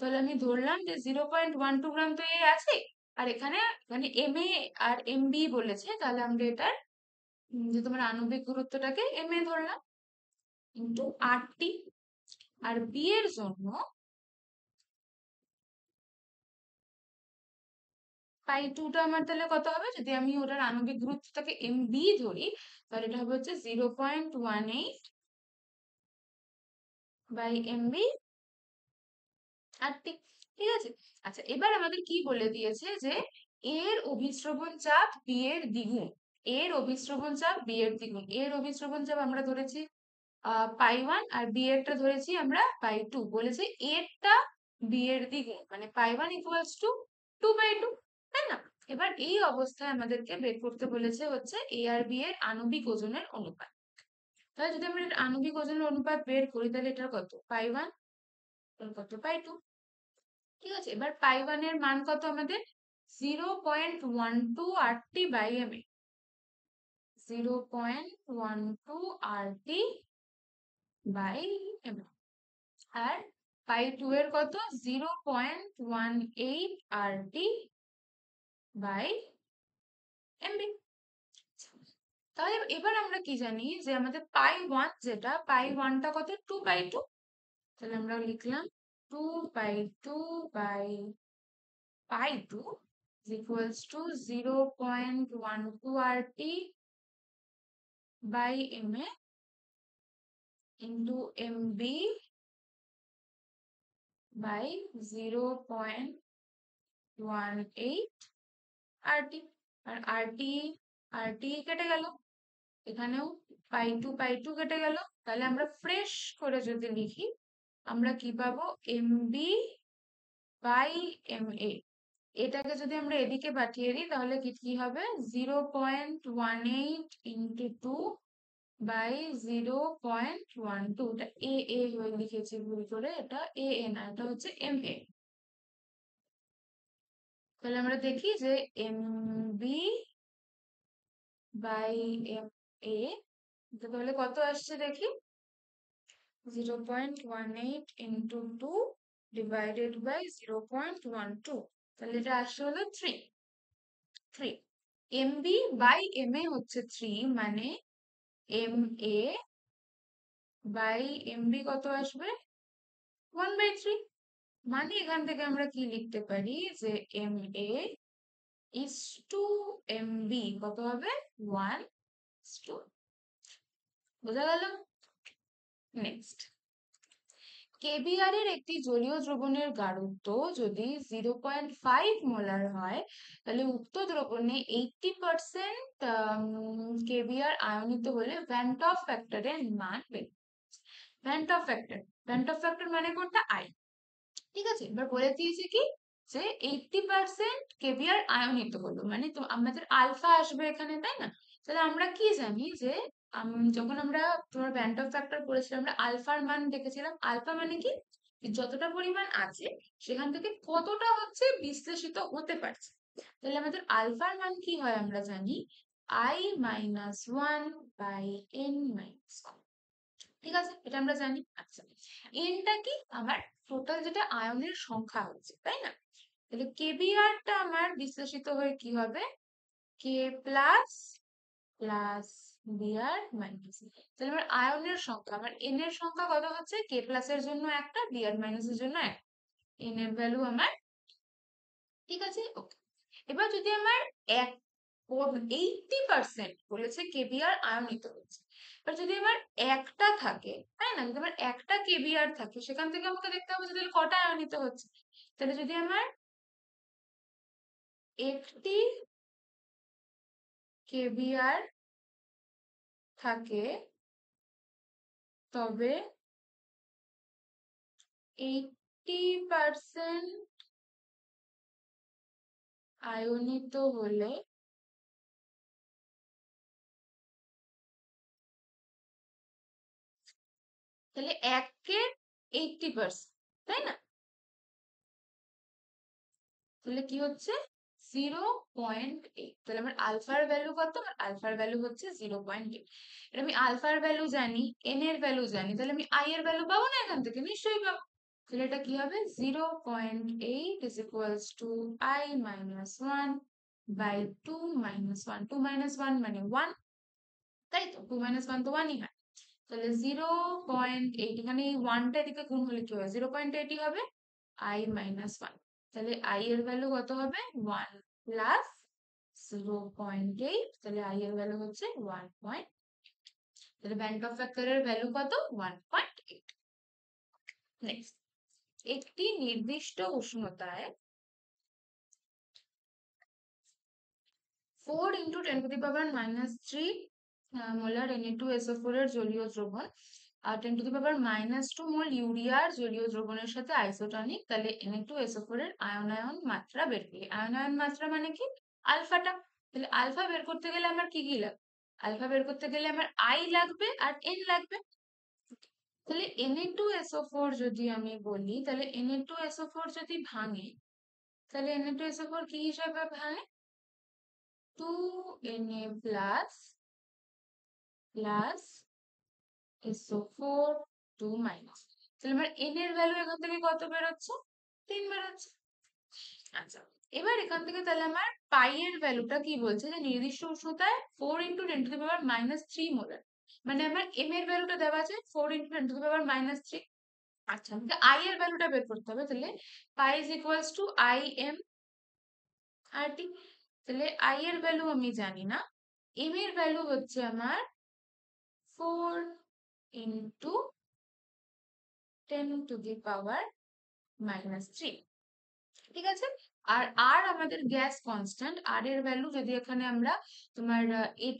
তাহলে আমি ধরলাম যে 0.12 গ্রাম তো এ আছে, আর এখানে মানে M A R M B বলেছে, তাহলে আমরা এটার যে তোমার আণবিক গুরুত্বটাকে এম এ ধরলাম ইন্টু আর টি। আর বি এর জন্য পাই 2টা আমার তাহলে কত হবে, যদি আমি ওটার আণবিক গুরুত্বটাকে এম বি ধরি, তাহলে এটা হবে হচ্ছে 0.18 বাই এম বি আর টি। ঠিক আছে। আচ্ছা, এবার আমাদের কি বলে দিয়েছে যে এর অভিস্রবণ চাপ বি এর দ্বিগুণ। এর অভিস্রবণ চাপ বি এর দ্বিগুণ। এর অভিস্রবণ চাপ আমরা ধরেছি পাই 1, আর বি এরটা ধরেছি আমরা পাই 2। বলেছে এরটা বি এর দ্বিগুণ, মানে পাই 1 ইকুয়ালস টু 2/2, তাই না? এবার এই অবস্থায় আমাদেরকে বের করতে বলেছে হচ্ছে এ আর বি এর আণবিক ওজনের অনুপাত। তাহলে যদি আমরা এর আণবিক ওজনের অনুপাত বের করি, তাহলে এটার কত পাই 1, কত পাই 2। ঠিক আছে, এবার পাই 1 এর মান কত আমাদের 0.12 by M A, 0.12 by M A. আর পাই 2 এর কত 0.18 বাই এমবি। তাহলে এবার আমরা কি জানি যে আমাদের পাই 1, যেটা পাই 1টা কত 2/2। তাহলে আমরা লিখলাম 2/2 by pi 2 equals to 0.12 by M A into M B by 0.18 RT. আর আরটি আরটি কেটে গেল, এখানেও পাই 2 কেটে গেল। তাহলে আমরা ফ্রেশ করে যদি লিখি, আমরা কি পাবো এম বি বাই এম এ। এটাকে যদি আমরা এদিকে পাঠিয়ে দিই তাহলে কি কি হবে 0.18 ইন্টু 2 বাই 0.12। এটা এ এ হয়ে লিখেছি ভুল করে, এটা এ এ না, এটা হচ্ছে এম এ। তাহলে আমরা দেখি যে এম বি বাই এম এ, তাহলে কত আসছে দেখি 0.18 ইন্টু 2 ডিভাইডেড বাই 0.12। তাহলে এটা আসছে হলো 3। M B by M A হচ্ছে 3, মানে M A by M B কত আসবে 1/3। মানে এখান থেকে আমরা কি লিখতে পারি যে M A is to M B কত হবে 1:2। বোঝা গেল? নেক্সট, কেবিআর এর একটি জলীয় দ্রবণের গাঢ়ত্ব যদি 0.5 মোলার হয়, তাহলে উক্ত দ্রবণে 80% কেবিআর আয়নিত হলে ভ্যান টফ ফ্যাক্টরের মান বের। Van ToF factor, van ToF factor মানে কোনটা আই। ঠিক আছে, এবার বলে দিয়েছে কি যে 80% কেবিআর আয়নিত হলো, মানে তো আমাদের আলফা আসবে এখানে, তাই না? তাহলে আমরা কি জানি যে যখন আমরা তোমার ব্যান্ড অফ ফ্যাক্টর করেছিলাম, আমরা আলফার মান দেখেছিলাম। আলফা মানে কি, যতটা পরিমাণ আছে সেখান থেকে কতটা হচ্ছে বিশ্লেষিত হতে পারছে। তাহলে আমাদের আলফার মান কি হয় আমরা জানি, I-1 বাই N-1। ঠিক আছে, এটা আমরা জানি। আচ্ছা, এনটা কি আমার টোটাল যেটা আয়নের সংখ্যা হচ্ছে, তাই না? তাহলে কেবিআরটা আমার বিশ্লেষিত হয়ে কি হবে কে প্লাস প্লাস বি আর মাইনাস। তাহলে আমার আয়নের সংখ্যা, আমার এন এর সংখ্যা কত হচ্ছে? কে প্লাস এর জন্য একটা, বি আর মাইনাসের জন্য একটা। এন এর ভ্যালু আমার, ঠিক আছে, ওকে। এবার যদি আমার এক 80% বলেছে কেবিআর আয়নিত হচ্ছে, এবার যদি আমার একটা থাকে, তাই না, যদি আমার একটা কেবিআর থাকে, সেখান থেকে আমাকে দেখতে হবে যে তাহলে কটা আয়নিত হচ্ছে। তাহলে যদি আমার একটি কেবিআর থাকে, তবে 80% আয়নিত হলে তাহলে একের 80%, তাই না? তাহলে কি হচ্ছে? 0.8। তাহলে আমার আলফার ভ্যালু কত? আলফার ভ্যালু হচ্ছে 0.8। এটা আমি আলফার ভ্যালু জানি, এন এর ভ্যালু জানি, তাহলে আমি আই এর ভ্যালু পাবো না এখান থেকে? নিশ্চয়ই পাবো। তাহলে এটা কি হবে? 0.8 is equals to I minus 1 by 2 minus 1। 2 minus 1 মানে 1, তাই তো? 2 মাইনাস 1 তো 1ই হয়। তাহলে 0.8, এখানে এই 1টা এদিকে গুণ হলে কি হবে? 0.8 হবে আই মাইনাস 1। তাহলে আই এর ভ্যালু কত হবে? 1 প্লাস 0.8। তাহলে আই এর ভ্যালু হচ্ছে 1. তাহলে ব্যান্ড অফ ফ্যাক্টরের ভ্যালু কত? 1.8। নেক্সট, একটি নির্দিষ্ট উষ্ণতায় 4 × 10⁻³ মোলার Na2SO4 এর জলীয় দ্রবণ আর 10⁻² মোল ইউরিয়ার জলীয় দ্রবণের সাথে আইসোটনিক, তাহলে Na2SO4 এর আয়নায়ন মাত্রা বের করি। আয়নায়ন মাত্রা মানে কি? আলফাটা। তাহলে আলফা বের করতে গেলে আমার কি কি লাগবে? আলফা বের করতে গেলে আমার আই লাগবে আর এন লাগবে। তাহলে Na2SO4 যদি আমি বলি, তাহলে Na2SO4 যদি ভাঙে, তাহলে Na2SO4 কি হিসাবে ভাঙে? 2Na plus plus SO4 2 minus. তাহলে আমার n এর ভ্যালু এখান থেকে কত বেরোচ্ছে? 3 বেরোচ্ছে। আচ্ছা, এবার এখান থেকে তাহলে আমার পাই এর ভ্যালুটা কি বলছে? যে নির্দিষ্ট উষ্ণতায় 4 × 10⁻³ মোলার, মানে আমার m এর ভ্যালুটা দেওয়া আছে 4 × 10⁻³। আচ্ছা, আমাকে i এর ভ্যালুটা বের করতে হবে। তাহলে pi is equals to I M R T. তাহলে i এর ভ্যালু আমি জানি না, m এর ভ্যালু হচ্ছে আমার 4 × 10⁻³ ঠিক আছে। আর আর আমাদের গ্যাস কনস্ট্যান্ট, আর এর ভ্যালু যদি এখানে আমরা তোমার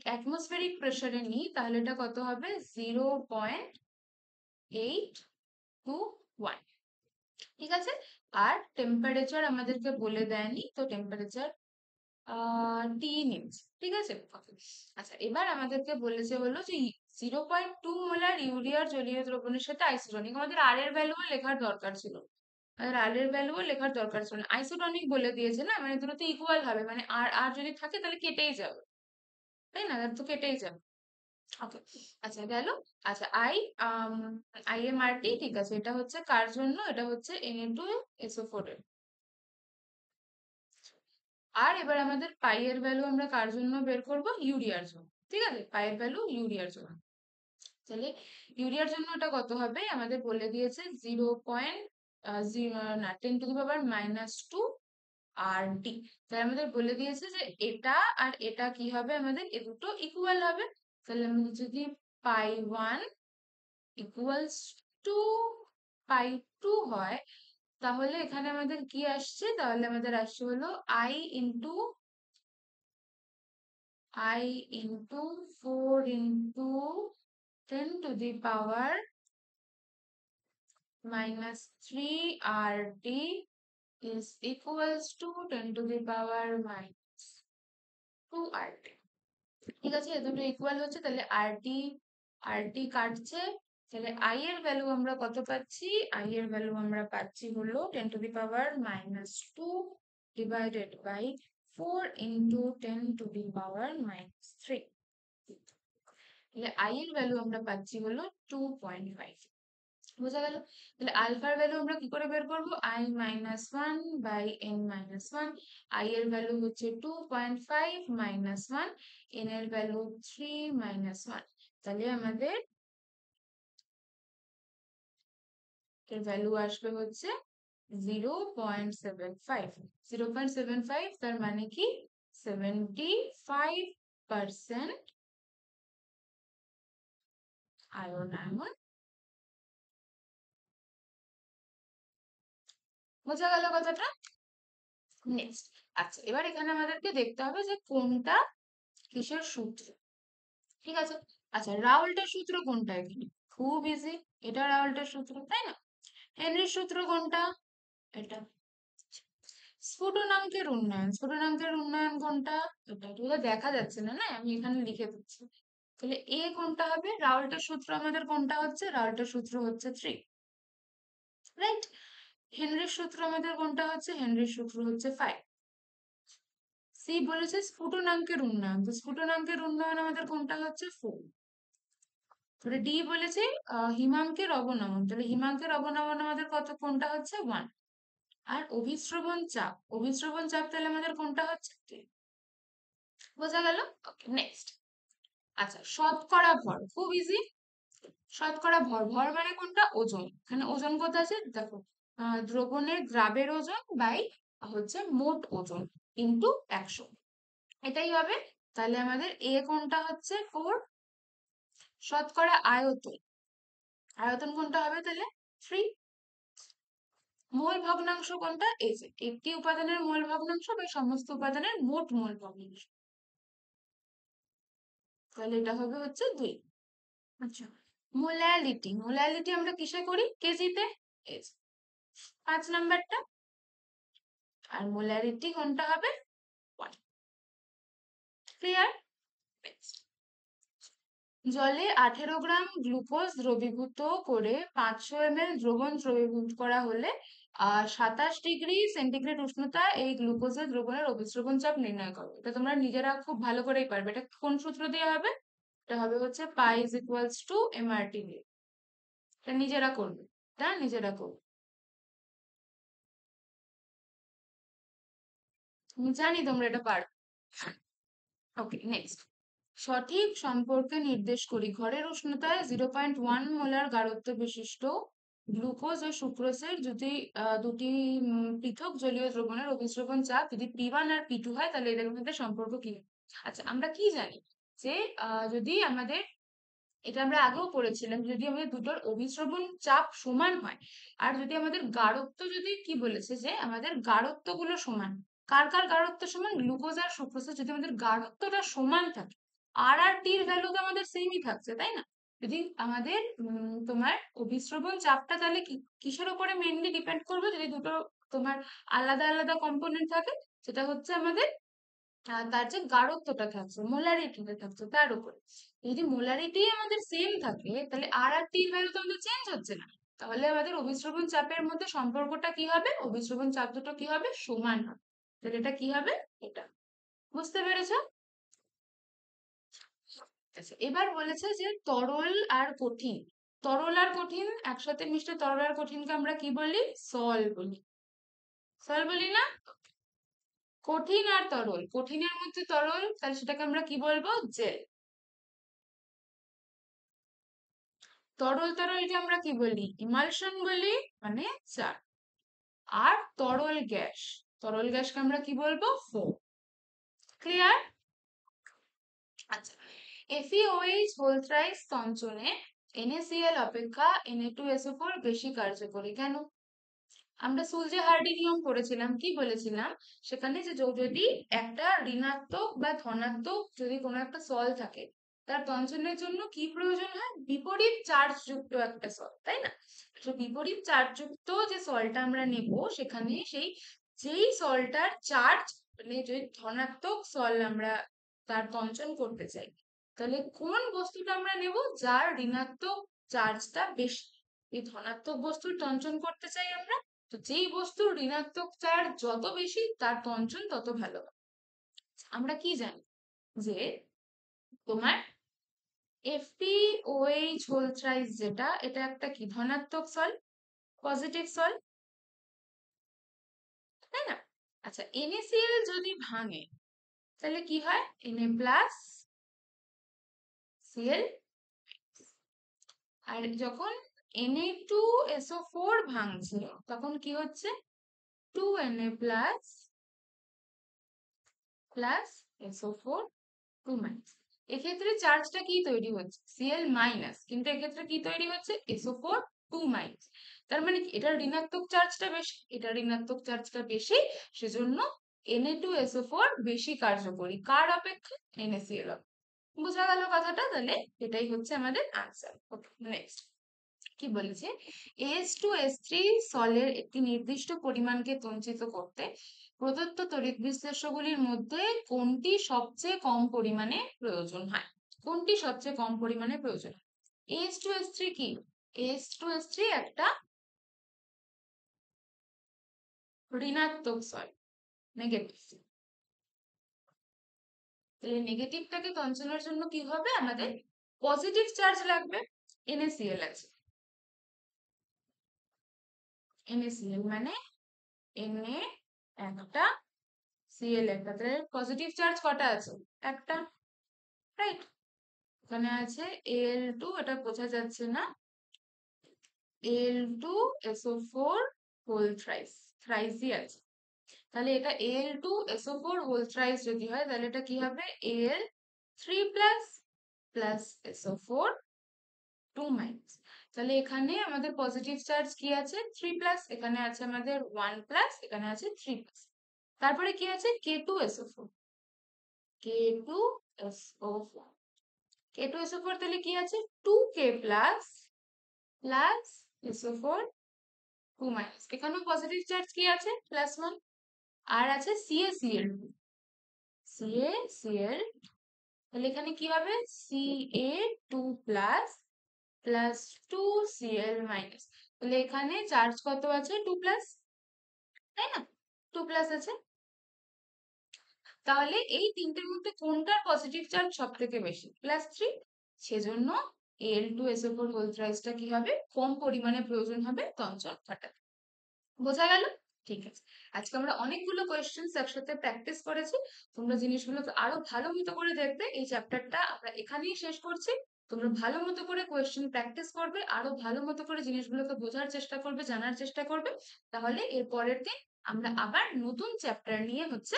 অ্যাটমসফেরিক প্রেসারে নিই, তাহলে এটা কত হবে? 0.821, ঠিক আছে। আর টেম্পারেচার আমাদেরকে বলে দেয়নি, তো টেম্পারেচার টি নিচ্ছে, ঠিক আছে। আচ্ছা, এবার আমাদেরকে বলেছে হলো যে 0.2 মোলার ইউরিয়ার জলীয় দ্রবণের সাথে আইসোটনিক, আমাদের আর এর ভ্যালুও লেখার দরকার ছিল। আর আর এর ভ্যালুও লেখার দরকার ছিল না, আইসোটনিক বলে দিয়েছে না, মানে দুটো তো ইকুয়াল হবে, মানে আর আর যদি থাকে তাহলে কেটেই যাবে, তাই না? তো কেটেই যাবে। ওকে, আচ্ছা গেল। আচ্ছা IMRT, ঠিক আছে, এটা হচ্ছে কার জন্য? এটা হচ্ছে Na2SO4 এর। আর এবার আমাদের পাই এর ভ্যালু আমরা কার জন্য বের করব? ইউরিয়ার জন্য, ঠিক আছে। পাই এর ভ্যালু ইউরিয়ার জন্য। তাহলে ইউরিয়ার জন্য এটা কত হবে? আমাদের বলে দিয়েছে 0.0 না 10⁻² আর ডি। তাহলে আমাদের বলে দিয়েছে যে এটা আর এটা কি হবে? আমাদের এ দুটো ইকুয়াল হবে। তাহলে আমাদের যদি পাই 1 ইকুয়ালস টু পাই 2 হয়, তাহলে এখানে আমাদের কি আসছে? তাহলে আমাদের আসছে হলো I × 4 × 10⁻³ RD is equals to 10⁻² RD, ঠিক আছে। এ দুটো ইকুয়াল হচ্ছে, তাহলে RD কাটছে। তাহলে আই এর ভ্যালু আমরা কত পাচ্ছি? আই এর ভ্যালু আমরা পাচ্ছি হলো 10⁻² ডিভাইডেড বাই 4 × 10⁻³ তাহলে আই এর ভ্যালু আমরা পাচ্ছি হলো 2.5। বোঝা গেল? তাহলে আলফার ভ্যালু আমরা কি করে বের করবো? I minus one by n minus one. I এর ভ্যালু হচ্ছে 2.5 মাইনাস ওয়ান, n এর ভ্যালু 3 মাইনাস ওয়ান। তাহলে আমাদের এর ভ্যালু আসবে হচ্ছে 0.75। 0.75 তার মানে কি 75% আয়ন। বোঝা গেল কথাটা? নেক্সট। আচ্ছা, এবার এখানে আমাদেরকে দেখতে হবে যে কোনটা কিসের সূত্র। ঠিক আছে? আচ্ছা, রাউল্টের সূত্র কোনটা এখানে? খুব ইজি, এটা রাউল্টের সূত্র, তাই না? হেনরির সূত্র কোনটা? এটা। স্ফুটনাঙ্কের উন্নয়ন কোনটা? এটা। এটা দেখা যাচ্ছে না, না, আমি এখানে লিখে দিচ্ছি। তাহলে এ কোনটা হবে? রাউল্টের সূত্র আমাদের কোনটা হচ্ছে? রাউল্টের সূত্র হচ্ছে 3, রাইট? হেনরির সূত্র আমাদের কোনটা হচ্ছে? হেনরির সূত্র হচ্ছে 5। সি বলেছে স্ফুটনাঙ্কের উন্নয়ন, তো স্ফুটনাঙ্কের উন্নয়ন আমাদের কোনটা হচ্ছে? 4। তাহলে ডি বলেছে হিমাঙ্কের অবনমন, তাহলে হিমাঙ্কের অবনমন আমাদের কোনটা হচ্ছে? 1। আর অভিস্রবণ চাপ তাহলে আমাদের কোনটা হচ্ছে? 3। বোঝা গেল? ওকে, নেক্সট। আচ্ছা, শতকরা ভর খুব ইজি। শতকরা ভর, ভর মানে কোনটা? ওজন। এখানে ওজন কত আছে দেখো, দ্রবণের দ্রাবের ওজন বাই হচ্ছে মোট ওজন ইন্টু 100, এটাই হবে। তাহলে আমাদের এ কোনটা হচ্ছে? 4। শতকরা আয়তন, আয়তন কোনটা হবে তাহলে? 3। মোল ভগ্নাংশ কোনটা? এই যে একটি উপাদানের মোল ভগ্নাংশ বা সমস্ত উপাদানের মোট মোল ভগ্নাংশ, তাহলে এটা হবে হচ্ছে 2। আচ্ছা, মোলালিটি আমরা কিসে করি? কেজিতে। এই যে 5 নাম্বারটা। আর মোলারিটি কোনটা হবে? 1। ক্লিয়ার? জলে 18 গ্রাম গ্লুকোজ দ্রবীভূত করে 500 ml দ্রবণ দ্রবীভূত করা হলে 27 ডিগ্রি সেন্টিগ্রেড উষ্ণতায় এই গ্লুকোজের দ্রবণের অভিস্রবণ চাপ নির্ণয় করো। এটা তোমরা নিজেরা খুব ভালো করেই পারবে। এটা কোন সূত্র দিয়ে হবে? এটা হবে হচ্ছে পাই ইজ ইকুয়ালস টু এমআরটি দিয়ে। এটা নিজেরা করবে, এটা নিজেরা করবে। আমি জানি তোমরা এটা পারবে। ওকে, নেক্সট। সঠিক সম্পর্কে নির্দেশ করি, ঘরের উষ্ণতায় 0.1 মোলার গাঢ়ত্ব বিশিষ্ট গ্লুকোজ ও সুক্রোজের যদি দুটি পৃথক জলীয় দ্রবণের অভিস্রবণ চাপ যদি P1 আর P2 হয়, তাহলে এদের মধ্যে সম্পর্ক কি? আচ্ছা, আমরা কি জানি যে যদি আমাদের, এটা আমরা আগেও পড়েছিলাম, যদি আমাদের দুটোর অভিস্রবণ চাপ সমান হয় আর যদি আমাদের গাঢ়ত্ব, যদি কি বলেছে যে আমাদের গাঢ়ত্ব গুলো সমান, কার কার গাঢ়ত্ব সমান? গ্লুকোজ আর সুক্রোজের যদি আমাদের গাঢ়ত্বটা সমান থাকে, আর টির ভ্যালু তো আমাদের সেমই থাকছে, তাই না? যদি আমাদের তোমার অভিস্রবণ চাপটা তাহলে কিসের উপরে মেইনলি ডিপেন্ড করবে? যদি দুটো তোমার আলাদা আলাদা কম্পোনেন্ট থাকে, সেটা হচ্ছে আমাদের তার যে গাঢ়ত্বটা থাকছে, মোলারিটিটা থাকছে তার উপরে। যদি মোলারিটি আমাদের সেম থাকে, তাহলে আর টির ভ্যালু তো আমাদের চেঞ্জ হচ্ছে না, তাহলে আমাদের অভিস্রবণ চাপের মধ্যে সম্পর্কটা কি হবে? অভিস্রবণ চাপ দুটো কি হবে? সমান হবে। তাহলে এটা কি হবে? এটা। বুঝতে পেরেছো? আচ্ছা, এবার বলেছে যে তরল আর কঠিন, তরল আর কঠিন একসাথে মিশলে তরল আর কঠিনকে আমরা কি বলি? সল বলি। সল বলি না? কঠিন আর তরল, কঠিনের মধ্যে তরল, তাহলে সেটাকে আমরা কি বলবো? জেল। তরলকে আমরা কি বলি? ইমালশন বলি, মানে চার। আর তরল গ্যাসকে আমরা কি বলবো? ফোম। ক্লিয়ার? আচ্ছা, FeOH হোল থ্রাইস তঞ্চনে NaCl অপেক্ষা Na2SO4 বেশি কার্যকরী কেন? আমরা সুলজে হার্ডি নিয়ম পড়েছিলাম, কি বলেছিলাম সেখানে, যে যদি একটা ঋণাত্মক বা ধনাত্মক যদি কোনো একটা সল থাকে, তার তঞ্চনের জন্য কি প্রয়োজন হয়? বিপরীত চার্জ যুক্ত একটা সল, তাই না? তো বিপরীত চার্জ যুক্ত যে সলটা আমরা নেব, সেখানে যেই সলটার চার্জ, মানে যদি ধনাত্মক সল আমরা তার তঞ্চন করতে চাই, তাহলে কোন বস্তুটা আমরা নেব? যার ঋণাত্মক চার্জটা বেশি। এই ধনাত্মক বস্তুর তঞ্চন করতে চাই আমরা, তো যেই বস্তুর ঋণাত্মক চার্জ যত বেশি, তার তঞ্চন তত ভালো। আমরা কি জানি যে তোমার FeOH হোল থ্রাইস যেটা, এটা একটা কি ধনাত্মক সল্ট, পজিটিভ সল্ট, তাই না? আচ্ছা, NaCl যদি ভাঙে তাহলে কি হয়? Na প্লাস Cl, আর যখন Na2SO4 ভাঙছে তখন কি হচ্ছে? 2Na plus plus SO4 2 minus. এক্ষেত্রে চার্জটা কি তৈরি হচ্ছে? Cl মাইনাস, কিন্তু এক্ষেত্রে কি তৈরি হচ্ছে? SO4 2 minus. তার মানে কি এটার ঋণাত্মক চার্জটা বেশি, এটার ঋণাত্মক চার্জটা বেশি, সেজন্য Na2SO4 বেশি কার্যকরী কার অপেক্ষা? NaCl। বোঝা গেল কথাটা? তাহলে এটাই হচ্ছে আমাদের আনসার। ওকে, নেক্সট কি বলেছে? H2S3 সলের একটি নির্দিষ্ট পরিমাণকে তঞ্চিত করতে প্রদত্ত তড়িৎ বিশ্লেষ্যগুলির মধ্যে কোনটি সবচেয়ে কম পরিমাণে প্রয়োজন হয়? কোনটি সবচেয়ে কম পরিমাণে প্রয়োজন হয়? H2S3 কি? H2S3 একটা ঋণাত্মক সল, নেগেটিভ। তাহলে নেগেটিভটাকে তঞ্চনের জন্য কি হবে? আমাদের পজিটিভ চার্জ লাগবে। NaCl আছে, NaCl মানে Na একটা, Cl একটা, তাহলে পজিটিভ চার্জ কটা আছে? একটা, রাইট? এখানে আছে Al2, এটা বোঝা যাচ্ছে না, Al2SO4 হোল থ্রাইস, থ্রাইসই আছে। তাহলে এটা Al2SO4 হোল থ্রাইস যদি হয় তাহলে এটা কি হবে? Al3 plus plus SO4 2 minus. তাহলে এখানে আমাদের পজিটিভ চার্জ কি আছে? 3 প্লাস, এখানে আছে আমাদের 1 প্লাস, এখানে আছে 3 প্লাস। তারপরে কি আছে? K2SO4, K2SO4, K2SO4 তাহলে কি আছে? 2K plus plus SO4 2 minus. এখানেও পজিটিভ চার্জ কি আছে? প্লাস 1। আর আছে CaCl2, CaCl, তাহলে এখানে কি হবে? Ca2 plus plus 2Cl minus. তাহলে এখানে চার্জ কত আছে? 2 প্লাস, তাই না? 2 প্লাস আছে। তাহলে এই তিনটের মধ্যে কোনটার পজিটিভ চার্জ সব থেকে বেশি? +3। সেজন্য Al2SO4 হোল থ্রাইসটা কি হবে? কম পরিমাণে প্রয়োজন হবে তঞ্চন ঘটাতে। বোঝা গেল? ঠিক আছে। আজকে আমরা অনেকগুলো কোয়েশ্চেন্স একসাথে প্র্যাকটিস করেছি। তোমরা জিনিসগুলোকে আরো ভালো মতো করে দেখবে। এই চ্যাপ্টারটা আমরা এখানেই শেষ করছি। তোমরা ভালো মতো করে কোয়েশ্চেন প্র্যাকটিস করবে, আরো ভালো মতো করে জিনিসগুলোকে বোঝার চেষ্টা করবে, জানার চেষ্টা করবে। তাহলে এর পরের দিন আমরা আবার নতুন চ্যাপ্টার নিয়ে হচ্ছে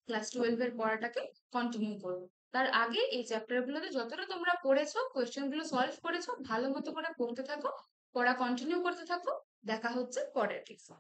ক্লাস 12 এর পড়াটাকে কন্টিনিউ করবো। তার আগে এই চ্যাপ্টার গুলোতে যতটা তোমরা পড়েছো, কোয়েশ্চেন গুলো সলভ করেছো, ভালো মতো করে পড়তে থাকো, পড়া কন্টিনিউ করতে থাকো। দেখা হচ্ছে পরের ক্লাসে।